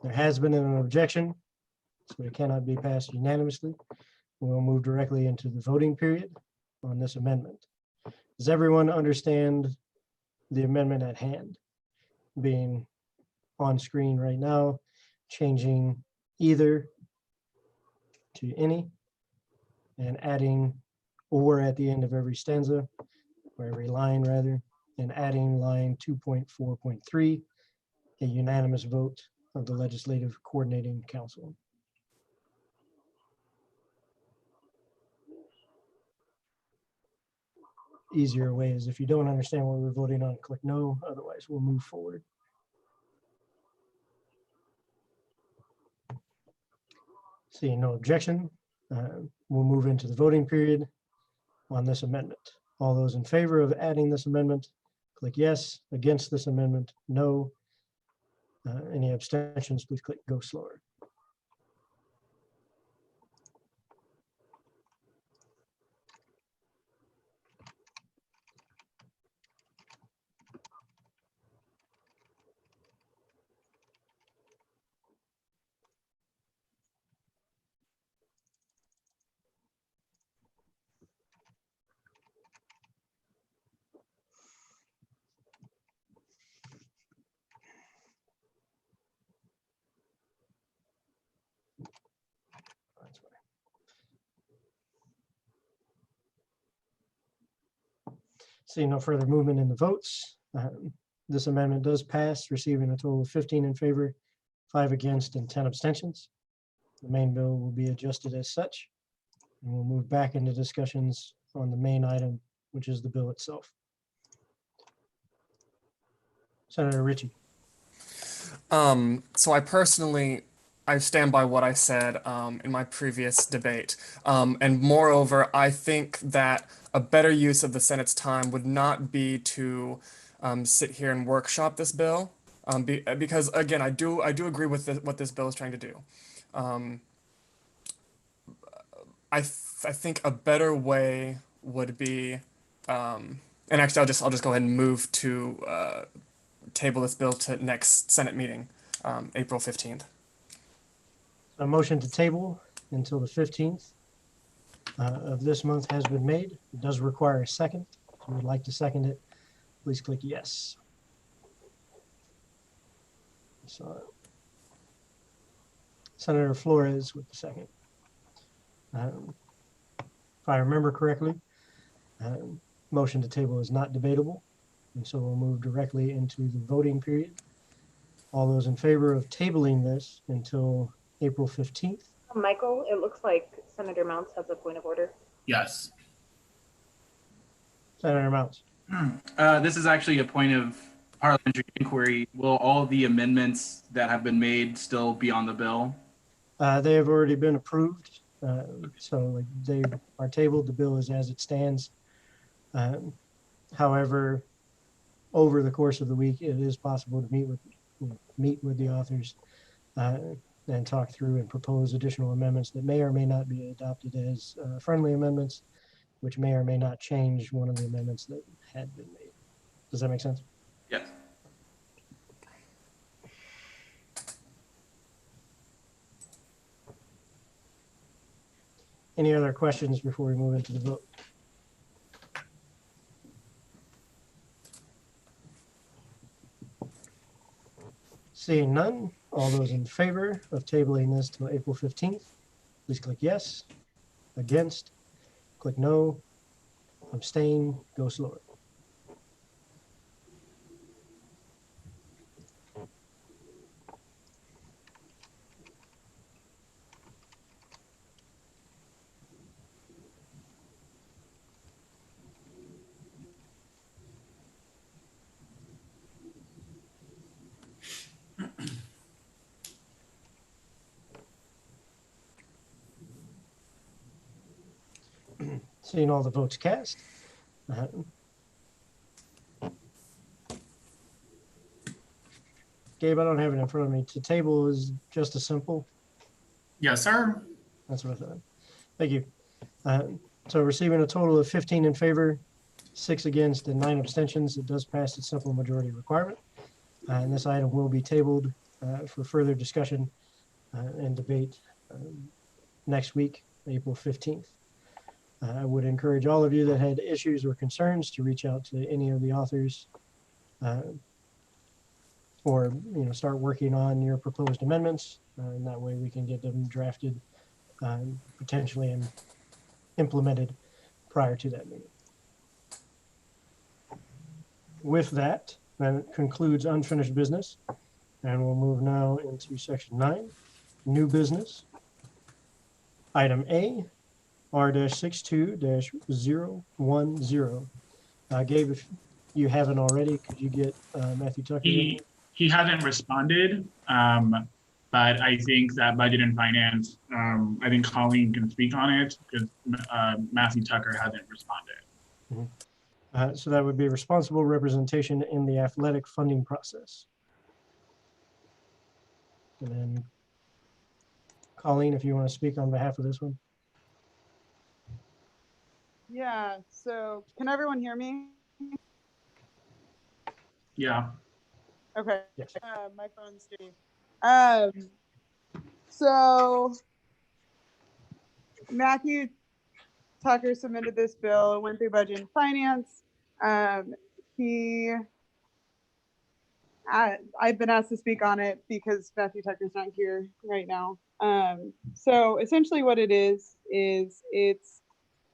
B: There has been an objection, so it cannot be passed unanimously. We'll move directly into the voting period on this amendment. Does everyone understand the amendment at hand? Being on screen right now, changing either to any and adding or at the end of every stanza, or every line rather, and adding line 2.4.3, a unanimous vote of the Legislative Coordinating Council. Easier way is if you don't understand what we're voting on, click no, otherwise we'll move forward. Seeing no objection, we'll move into the voting period on this amendment. All those in favor of adding this amendment, click yes. Against this amendment, no. Any abstentions, please click go slower. Seeing no further movement in the votes, this amendment does pass, receiving a total of 15 in favor, 5 against, and 10 abstentions. The main bill will be adjusted as such, and we'll move back into discussions on the main item, which is the bill itself. Senator Ritchie.
L: So I stand by what I said in my previous debate. And moreover, I think that a better use of the Senate's time would not be to sit here and workshop this bill, because again, I do agree with what this bill is trying to do. I think a better way would be, and actually I'll just go ahead and move to table this bill to next Senate meeting, April 15th.
B: A motion to table until the 15th of this month has been made. It does require a second. If you would like to second it, please click yes. So, Senator Flores with the second. If I remember correctly, motion to table is not debatable, and so we'll move directly into the voting period. All those in favor of tabling this until April 15th.
E: Michael, it looks like Senator Mounts has a point of order.
A: Yes.
B: Senator Mounts.
J: This is actually a point of parliamentary inquiry. Will all the amendments that have been made still be on the bill?
B: They have already been approved. So they are tabled. The bill is as it stands. However, over the course of the week, it is possible to meet with the authors and talk through and propose additional amendments that may or may not be adopted as friendly amendments, which may or may not change one of the amendments that had been made. Does that make sense?
J: Yes.
B: Any other questions before we move into the vote? Seeing none, all those in favor of tabling this till April 15th, please click yes. Against, click no. Abstain, go slower. Seeing all the votes cast. Gabe, I don't have it in front of me. To table is just as simple.
A: Yes, sir.
B: That's what I thought. Thank you. So receiving a total of 15 in favor, 6 against, and 9 abstentions, it does pass its simple majority requirement. And this item will be tabled for further discussion and debate next week, April 15th. I would encourage all of you that had issues or concerns to reach out to any of the authors or start working on your proposed amendments. And that way we can get them drafted potentially and implemented prior to that meeting. With that, that concludes unfinished business. And we'll move now into section 9, new business. Item A, R-62-010. Gabe, if you haven't already, could you get Matthew Tucker in?
A: He hasn't responded, but I think that budget and finance, I think Colleen can speak on it because Matthew Tucker hasn't responded.
B: So that would be responsible representation in the athletic funding process. And then Colleen, if you want to speak on behalf of this one.
O: Yeah, so can everyone hear me?
A: Yeah.
O: Okay.
B: Yes.
O: My phone's Steve. So Matthew Tucker submitted this bill, went through budget and finance. I've been asked to speak on it because Matthew Tucker's not here right now. So essentially what it is it's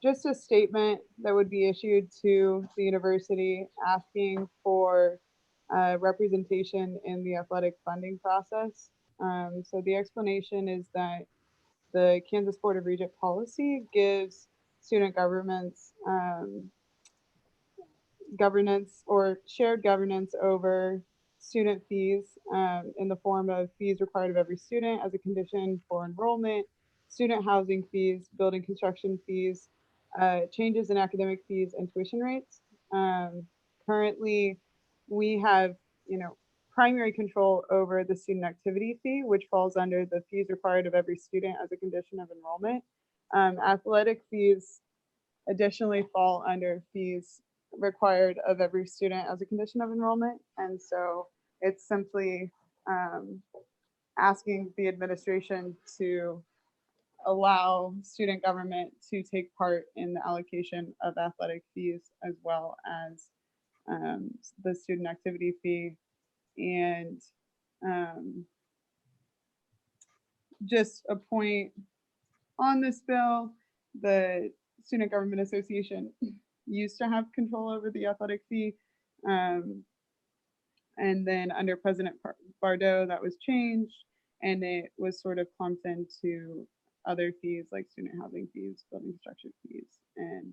O: just a statement that would be issued to the university asking for representation in the athletic funding process. So the explanation is that the Kansas Board of Regents policy gives student governments governance or shared governance over student fees in the form of fees required of every student as a condition for enrollment, student housing fees, building construction fees, changes in academic fees and tuition rates. Currently, we have, primary control over the student activity fee, which falls under the fees required of every student as a condition of enrollment. Athletic fees additionally fall under fees required of every student as a condition of enrollment. And so it's simply asking the administration to allow student government to take part in the allocation of athletic fees as well as the student activity fee. And just a point on this bill, the Student Government Association used to have control over the athletic fee. And then under President Bardot, that was changed and it was sort of clumped into other fees like student housing fees, building construction fees, and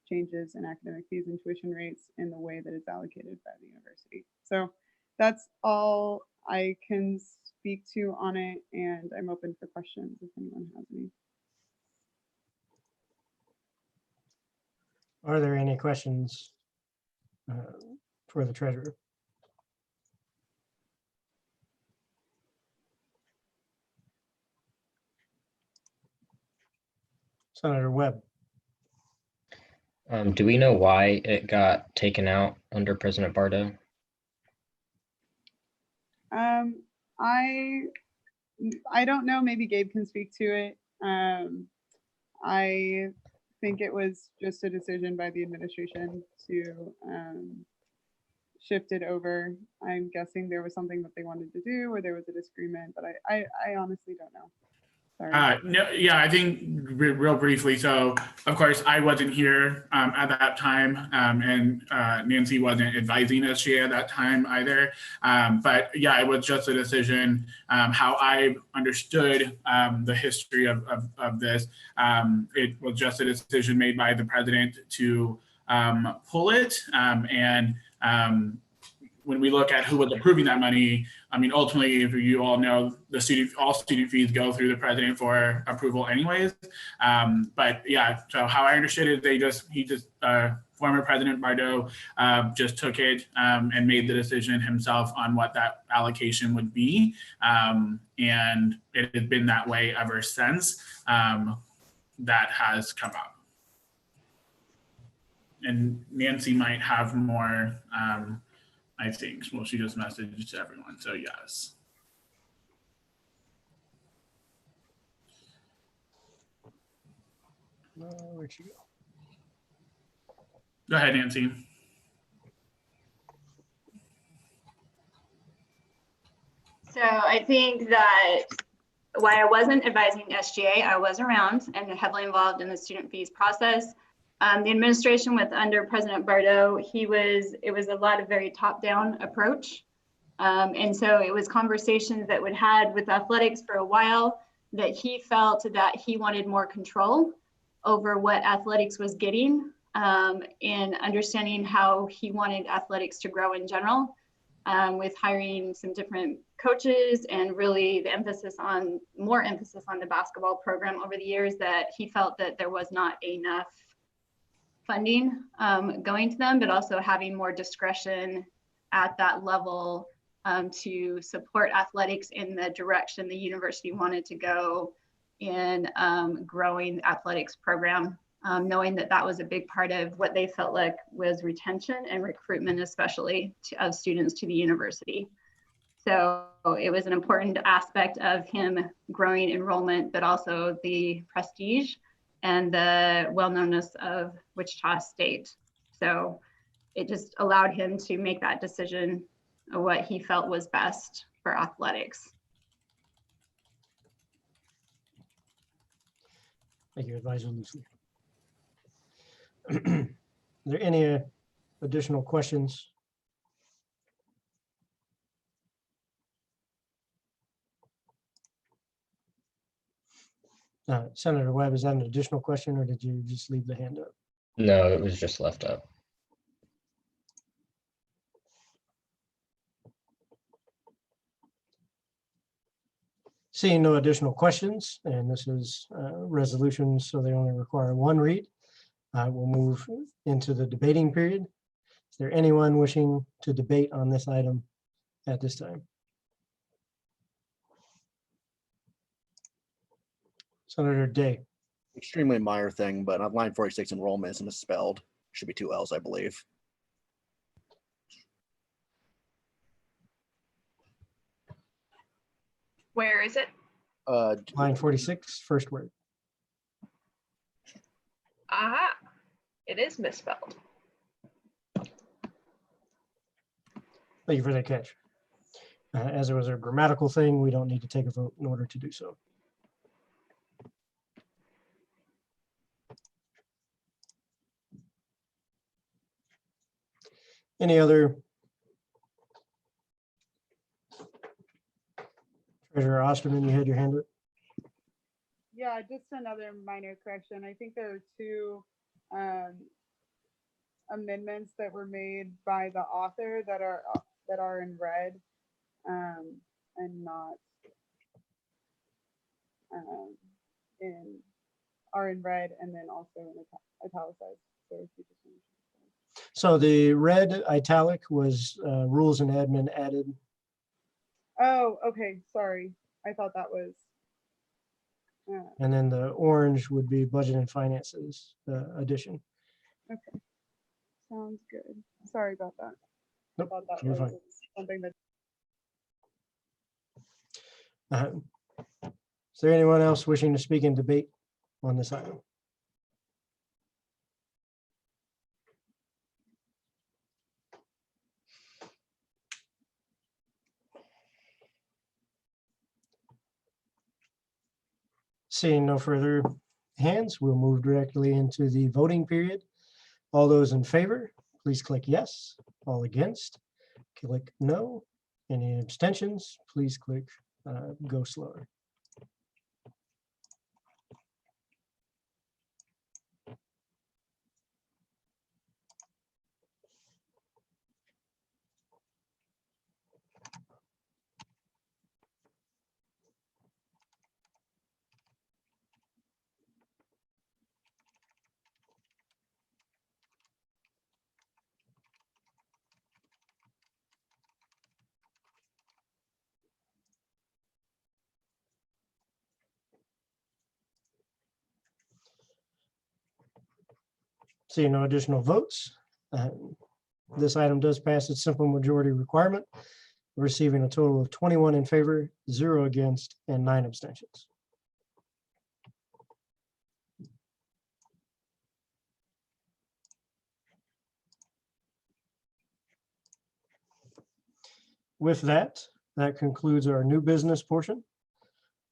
O: changes in academic fees and tuition rates in the way that it's allocated by the university. So that's all I can speak to on it, and I'm open for questions if anyone has any.
B: Are there any questions for the treasurer? Senator Webb.
M: Do we know why it got taken out under President Bardot?
O: I don't know. Maybe Gabe can speak to it. I think it was just a decision by the administration to shift it over. I'm guessing there was something that they wanted to do, or there was a disagreement, but I honestly don't know. Sorry.
A: No, yeah, I think real briefly. So, of course, I wasn't here at that time, and Nancy wasn't advising SGA at that time either. But yeah, it was just a decision. How I understood the history of this, it was just a decision made by the president to pull it. When we look at who was approving that money, I mean, ultimately, if you all know, all student fees go through the president for approval anyways. But yeah, so how I understood it, former President Bardot just took it and made the decision himself on what that allocation would be. And it has been that way ever since that has come up. And Nancy might have more, I think. Well, she just messaged to everyone, so yes.
B: Where'd she go?
A: Go ahead, Nancy.
P: So I think that while I wasn't advising SGA, I was around and heavily involved in the student fees process. The administration under President Bardot, it was a lot of very top-down approach. And so it was conversations that we'd had with athletics for a while that he felt that he wanted more control over what athletics was getting, and understanding how he wanted athletics to grow in general, with hiring some different coaches and really the more emphasis on the basketball program over the years, that he felt that there was not enough funding going to them, but also having more discretion at that level to support athletics in the direction the university wanted to go in growing the athletics program, knowing that that was a big part of what they felt like was retention and recruitment, especially of students to the university. So it was an important aspect of him growing enrollment, but also the prestige and the well-knownness of Wichita State. So it just allowed him to make that decision of what he felt was best for athletics.
B: Thank you, Advisor Lucy. Are there any additional questions? Senator Webb, is that an additional question or did you just leave the hand up?
M: No, it was just left up.
B: Seeing no additional questions, and this is resolutions, so they only require one read. We'll move into the debating period. Is there anyone wishing to debate on this item at this time? Senator Day.
D: Extremely minor thing, but on line 46 enrollment is misspelled. Should be 2 L's, I believe.
K: Where is it?
B: Line 46, first word.
K: Ah, it is misspelled.
B: Thank you for that catch. As it was a grammatical thing, we don't need to take a vote in order to do so. Any other? Treasurer Osterman, you had your hand up.
O: Yeah, just another minor correction. I think there are two amendments that were made by the author that are in red and not are in red and then also in italicized. So if you just want to-
B: So the red italic was rules and admin added.
O: Oh, okay, sorry. I thought that was.
B: And then the orange would be budget and finances addition.
O: Okay, sounds good. Sorry about that.
B: Nope,
O: I thought that
B: you're
O: was
B: fine.
O: something that.
B: Is there anyone else wishing to speak in debate on this item? Seeing no further hands, we'll move directly into the voting period. All those in favor, please click yes. All against, click no. Any abstentions, please click go slower. Seeing no additional votes, this item does pass its simple majority requirement, receiving a total of 21 in favor, 0 against, and 9 abstentions. With that, that concludes our new business portion,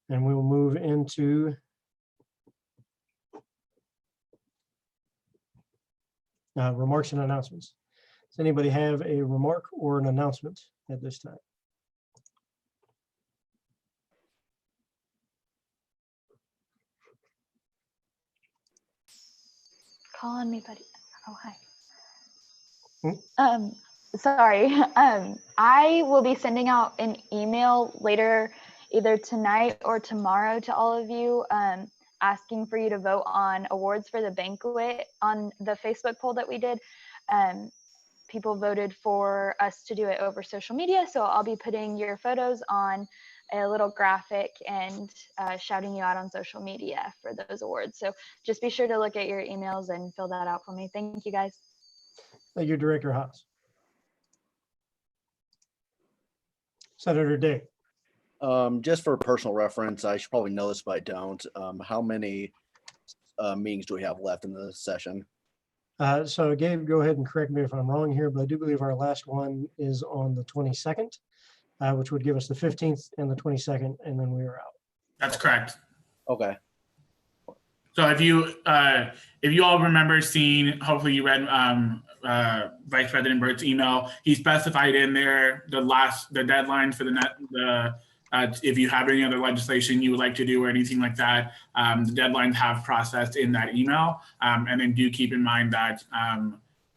B: and we will move into remarks and announcements. Does anybody have a remark or an announcement at this time?
C: Call on me, buddy. Oh, hi.
B: Hmm?
C: Sorry. I will be sending out an email later, either tonight or tomorrow, to all of you, asking for you to vote on awards for the banquet on the Facebook poll that we did. People voted for us to do it over social media, so I'll be putting your photos on a little graphic and shouting you out on social media for those awards. So just be sure to look at your emails and fill that out for me. Thank you, guys.
B: Thank you, Director Haas. Senator Day.
D: Just for personal reference, I should probably know this, but I don't. How many meetings do we have left in the session?
B: So Gabe, go ahead and correct me if I'm wrong here, but I do believe our last one is on the 22nd, which would give us the 15th and the 22nd, and then we are out.
A: That's correct.
D: Okay.
A: So if you all remember seeing, hopefully you read Vice President Burt's email. He specified in there the deadline for if you have any other legislation you would like to do or anything like that, the deadlines have processed in that email. And then do keep in mind that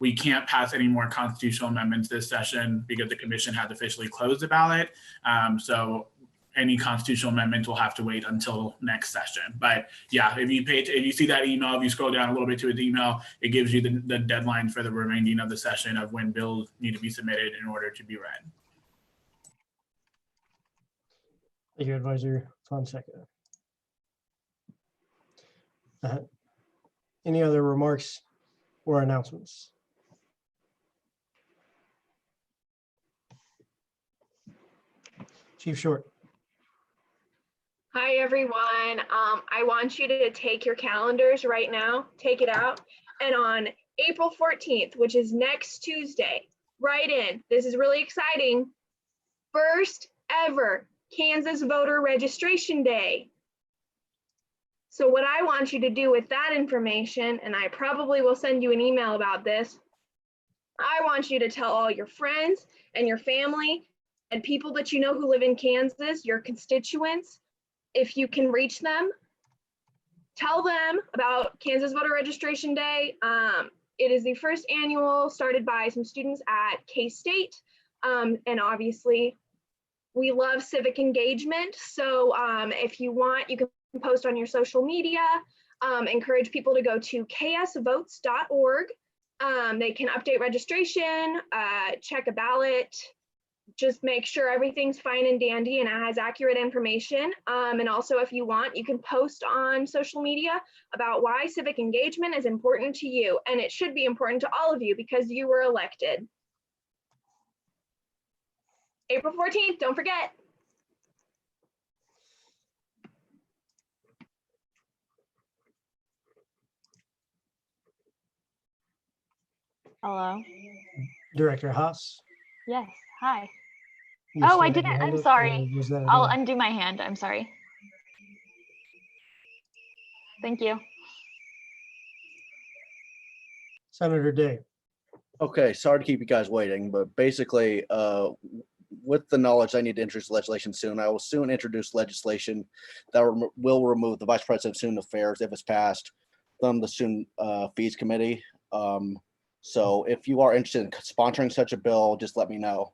A: we can't pass any more constitutional amendments this session because the commission has officially closed the ballot. So any constitutional amendments will have to wait until next session. But yeah, if you see that email, if you scroll down a little bit to his email, it gives you the deadline for the remaining of the session of when bills need to be submitted in order to be read.
B: Thank you, Advisor Fonseca. Any other remarks or announcements? Chief Short.
K: Hi, everyone. I want you to take your calendars right now, take it out, and on April 14th, which is next Tuesday, write in. This is really exciting. First ever Kansas Voter Registration Day. So what I want you to do with that information, and I probably will send you an email about this, I want you to tell all your friends and your family and people that you know who live in Kansas, your constituents, if you can reach them, tell them about Kansas Voter Registration Day. It is the first annual started by some students at K-State. And obviously we love civic engagement. So if you want, you can post on your social media, encourage people to go to ksvotes.org. They can update registration, check a ballot, just make sure everything's fine and dandy and it has accurate information. And also, if you want, you can post on social media about why civic engagement is important to you. And it should be important to all of you because you were elected. April 14th, don't forget.
O: Hello.
B: Director Haas.
C: Yes, hi.
B: You
C: Oh,
B: still
C: I
B: have
C: didn't,
B: your hand
C: I'm
B: up,
C: sorry.
B: or was that
C: I'll
B: an-
C: undo my hand, I'm sorry. Thank you.
B: Senator Day.
D: Okay, sorry to keep you guys waiting, but basically, with the knowledge I need to introduce legislation soon, I will soon introduce legislation that will remove the Vice President of Student Affairs, if it's passed, from the Student Fees Committee. So if you are interested in sponsoring such a bill, just let me know.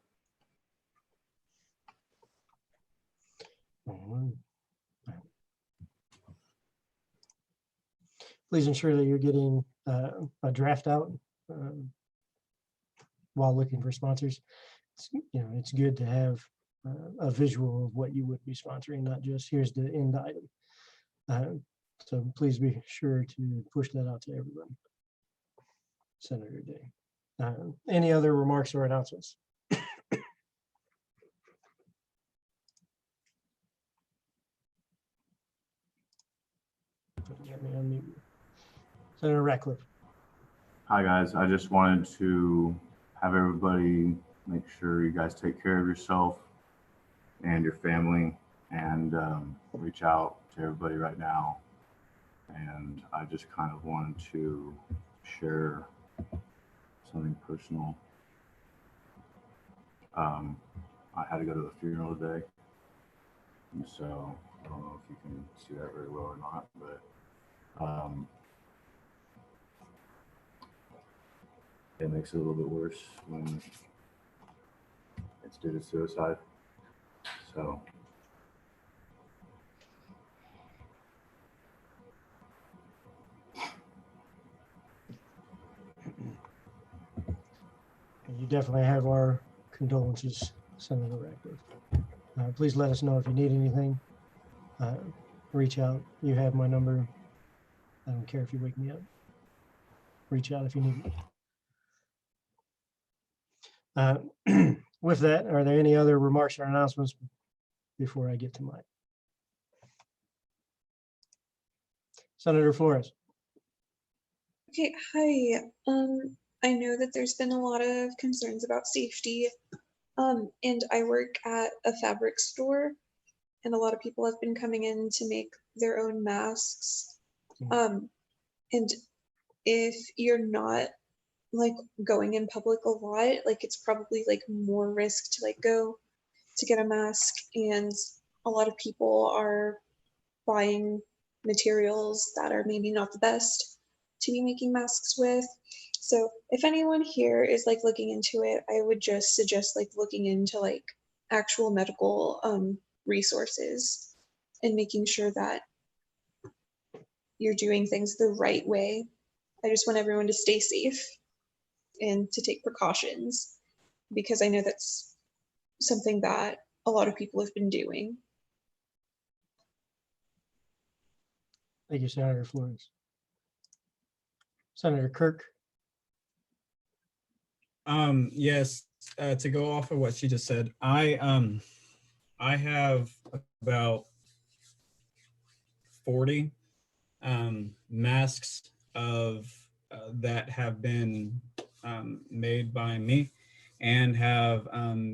B: Please ensure that you're getting a draft out while looking for sponsors. It's good to have a visual of what you would be sponsoring, not just here's the end item. So please be sure to push that out to everyone. Senator Day. Any other remarks or announcements? Senator Ratcliffe.
N: Hi, guys. I just wanted to have everybody make sure you guys take care of yourself and your family, and reach out to everybody right now. And I just kind of wanted to share something personal. I had to go to a funeral today, and so I don't know if you can see that very well or not, but it makes it a little bit worse when it's due to suicide. So
B: you definitely have our condolences, Senator Ratcliffe. Please let us know if you need anything. Reach out. You have my number. I don't care if you wake me up. Reach out if you need me. With that, are there any other remarks or announcements before I get to mine? Senator Flores.
H: Okay, hi. I know that there's been a lot of concerns about safety. And I work at a fabric store, and a lot of people have been coming in to make their own masks. And if you're not like going in public a lot, like it's probably like more risk to like go to get a mask, and a lot of people are buying materials that are maybe not the best to be making masks with. So if anyone here is like looking into it, I would just suggest like looking into like actual medical resources and making sure that you're doing things the right way. I just want everyone to stay safe and to take precautions, because I know that's something that a lot of people have been doing.
B: Thank you, Senator Flores. Senator Kirk.
I: Yes, to go off of what she just said, I have about 40 masks of that have been made by me and have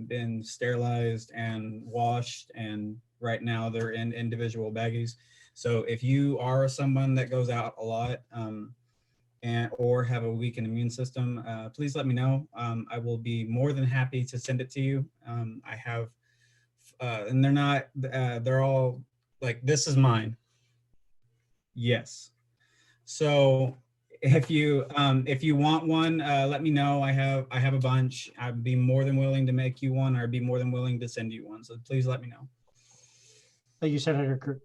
I: been sterilized and washed, and right now they're in individual baggies. So if you are someone that goes out a lot or have a weakened immune system, please let me know. I will be more than happy to send it to you. I have, and they're not, they're all like, this is mine. Yes. So if you want one, let me know. I have a bunch. I'd be more than willing to make you one, or I'd be more than willing to send you one. So please let me know.
B: Thank you, Senator Kirk.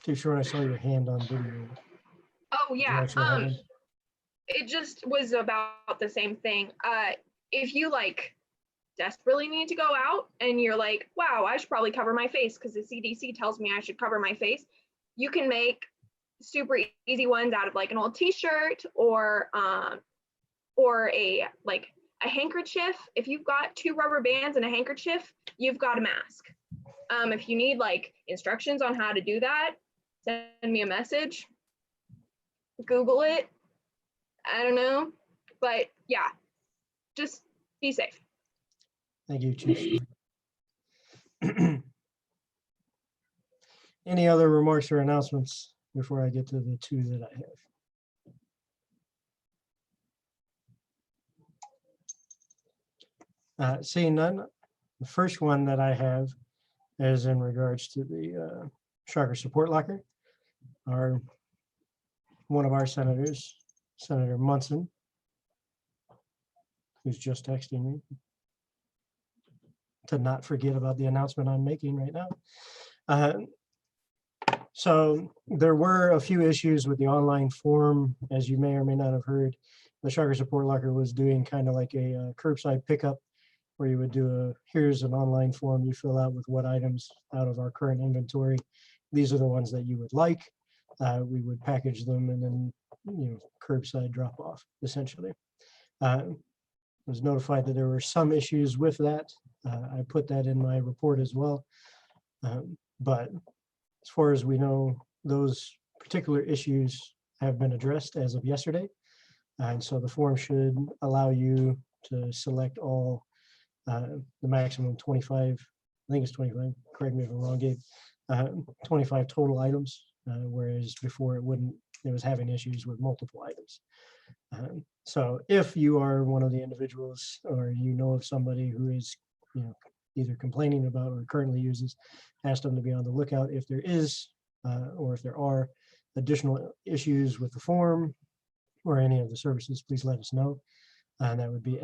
B: Too short, I saw your hand on video.
K: Oh yeah.
B: actually have one?
K: It just was about the same thing. If you like desperately need to go out and you're like, wow, I should probably cover my face because the CDC tells me I should cover my face, you can make super easy ones out of like an old t-shirt or a like a handkerchief. If you've got 2 rubber bands and a handkerchief, you've got a mask. If you need like instructions on how to do that, send me a message. Google it. I don't know, but yeah, just be safe.
B: Thank you, Chief. Any other remarks or announcements before I get to the 2 that I have? Seeing none, the first one that I have is in regards to the Shocker Support Locker. One of our senators, Senator Munson, who's just texting me to not forget about the announcement I'm making right now. So there were a few issues with the online form, as you may or may not have heard. The Shocker Support Locker was doing kind of like a curbside pickup, where you would do here's an online form you fill out with what items out of our current inventory. These are the ones that you would like. We would package them and then, curbside drop off, essentially. I was notified that there were some issues with that. I put that in my report as well. But as far as we know, those particular issues have been addressed as of yesterday. And so the form should allow you to select all the maximum 25, I think it's 25, correct me if I'm wrong, Gabe, 25 total items, whereas before it was having issues with multiple items. So if you are one of the individuals, or you know of somebody who is either complaining about or currently uses, ask them to be on the lookout. If there is or if there are additional issues with the form or any of the services, please let us know. And that would be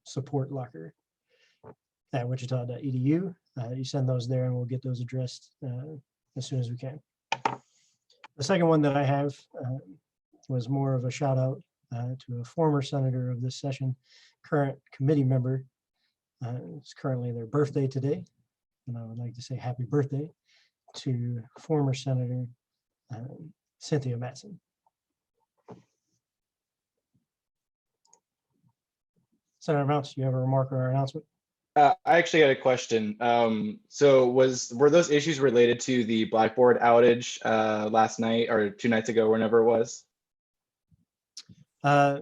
B: support locker at wichita.edu. You send those there and we'll get those addressed as soon as we can. The second one that I have was more of a shout out to a former senator of this session, current committee member. It's currently their birthday today. And I would like to say happy birthday to former Senator Cynthia Matson. Senator Mounts, you have a remark or announcement?
Q: I actually had a question. So were those issues related to the Blackboard outage last night or 2 nights ago, whenever it was?
B: I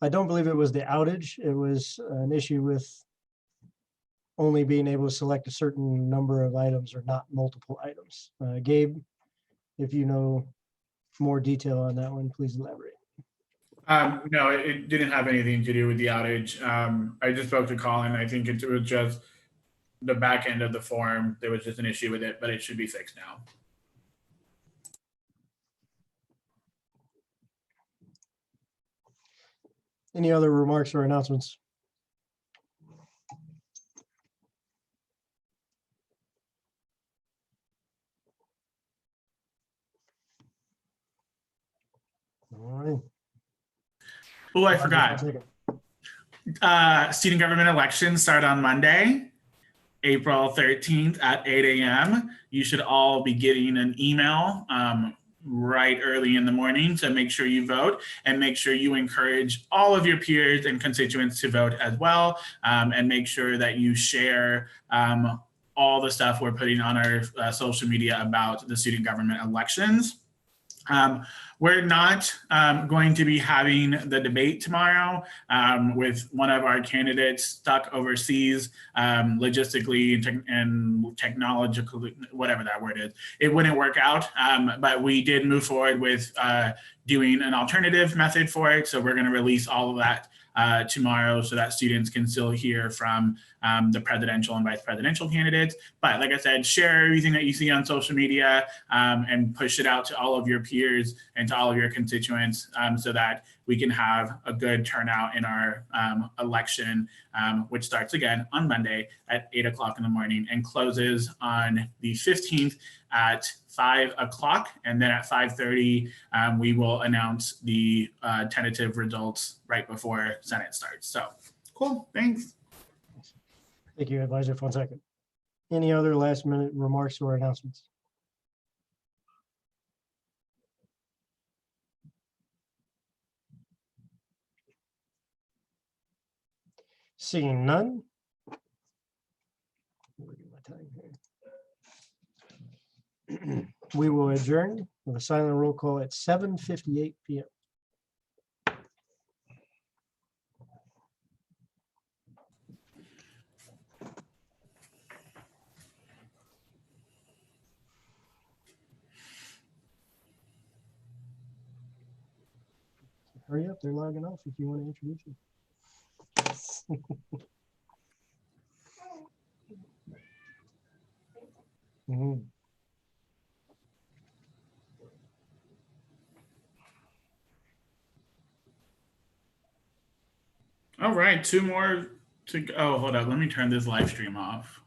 B: don't believe it was the outage. It was an issue with only being able to select a certain number of items or not multiple items. Gabe, if you know more detail on that one, please elaborate.
A: No, it didn't have anything to do with the outage. I just spoke to Colin. I think it was just the back end of the form. There was just an issue with it, but it should be fixed now.
B: Any other remarks or announcements? All right.
A: Oh, I forgot. Student government elections start on Monday, April 13th at 8 a.m. You should all be getting an email right early in the morning to make sure you vote, and make sure you encourage all of your peers and constituents to vote as well, and make sure that you share all the stuff we're putting on our social media about the student government elections. We're not going to be having the debate tomorrow with one of our candidates stuck overseas logistically and technologically, whatever that word is. It wouldn't work out, but we did move forward with doing an alternative method for it. So we're going to release all of that tomorrow so that students can still hear from the presidential and vice presidential candidates. But like I said, share everything that you see on social media and push it out to all of your peers and to all of your constituents so that we can have a good turnout in our election, which starts again on Monday at 8 o'clock in the morning and closes on the 15th at 5 o'clock. And then at 5:30, we will announce the tentative results right before Senate starts. So cool, thanks.
B: Thank you, Advisor, for 1 second. Any other last minute remarks or announcements? Seeing none. We will adjourn with a silent roll call at 7:58 p.m. Hurry up, they're logging off if you want to introduce you. Mm-hmm.
A: All right, 2 more to go. Oh, hold up. Let me turn this live stream off.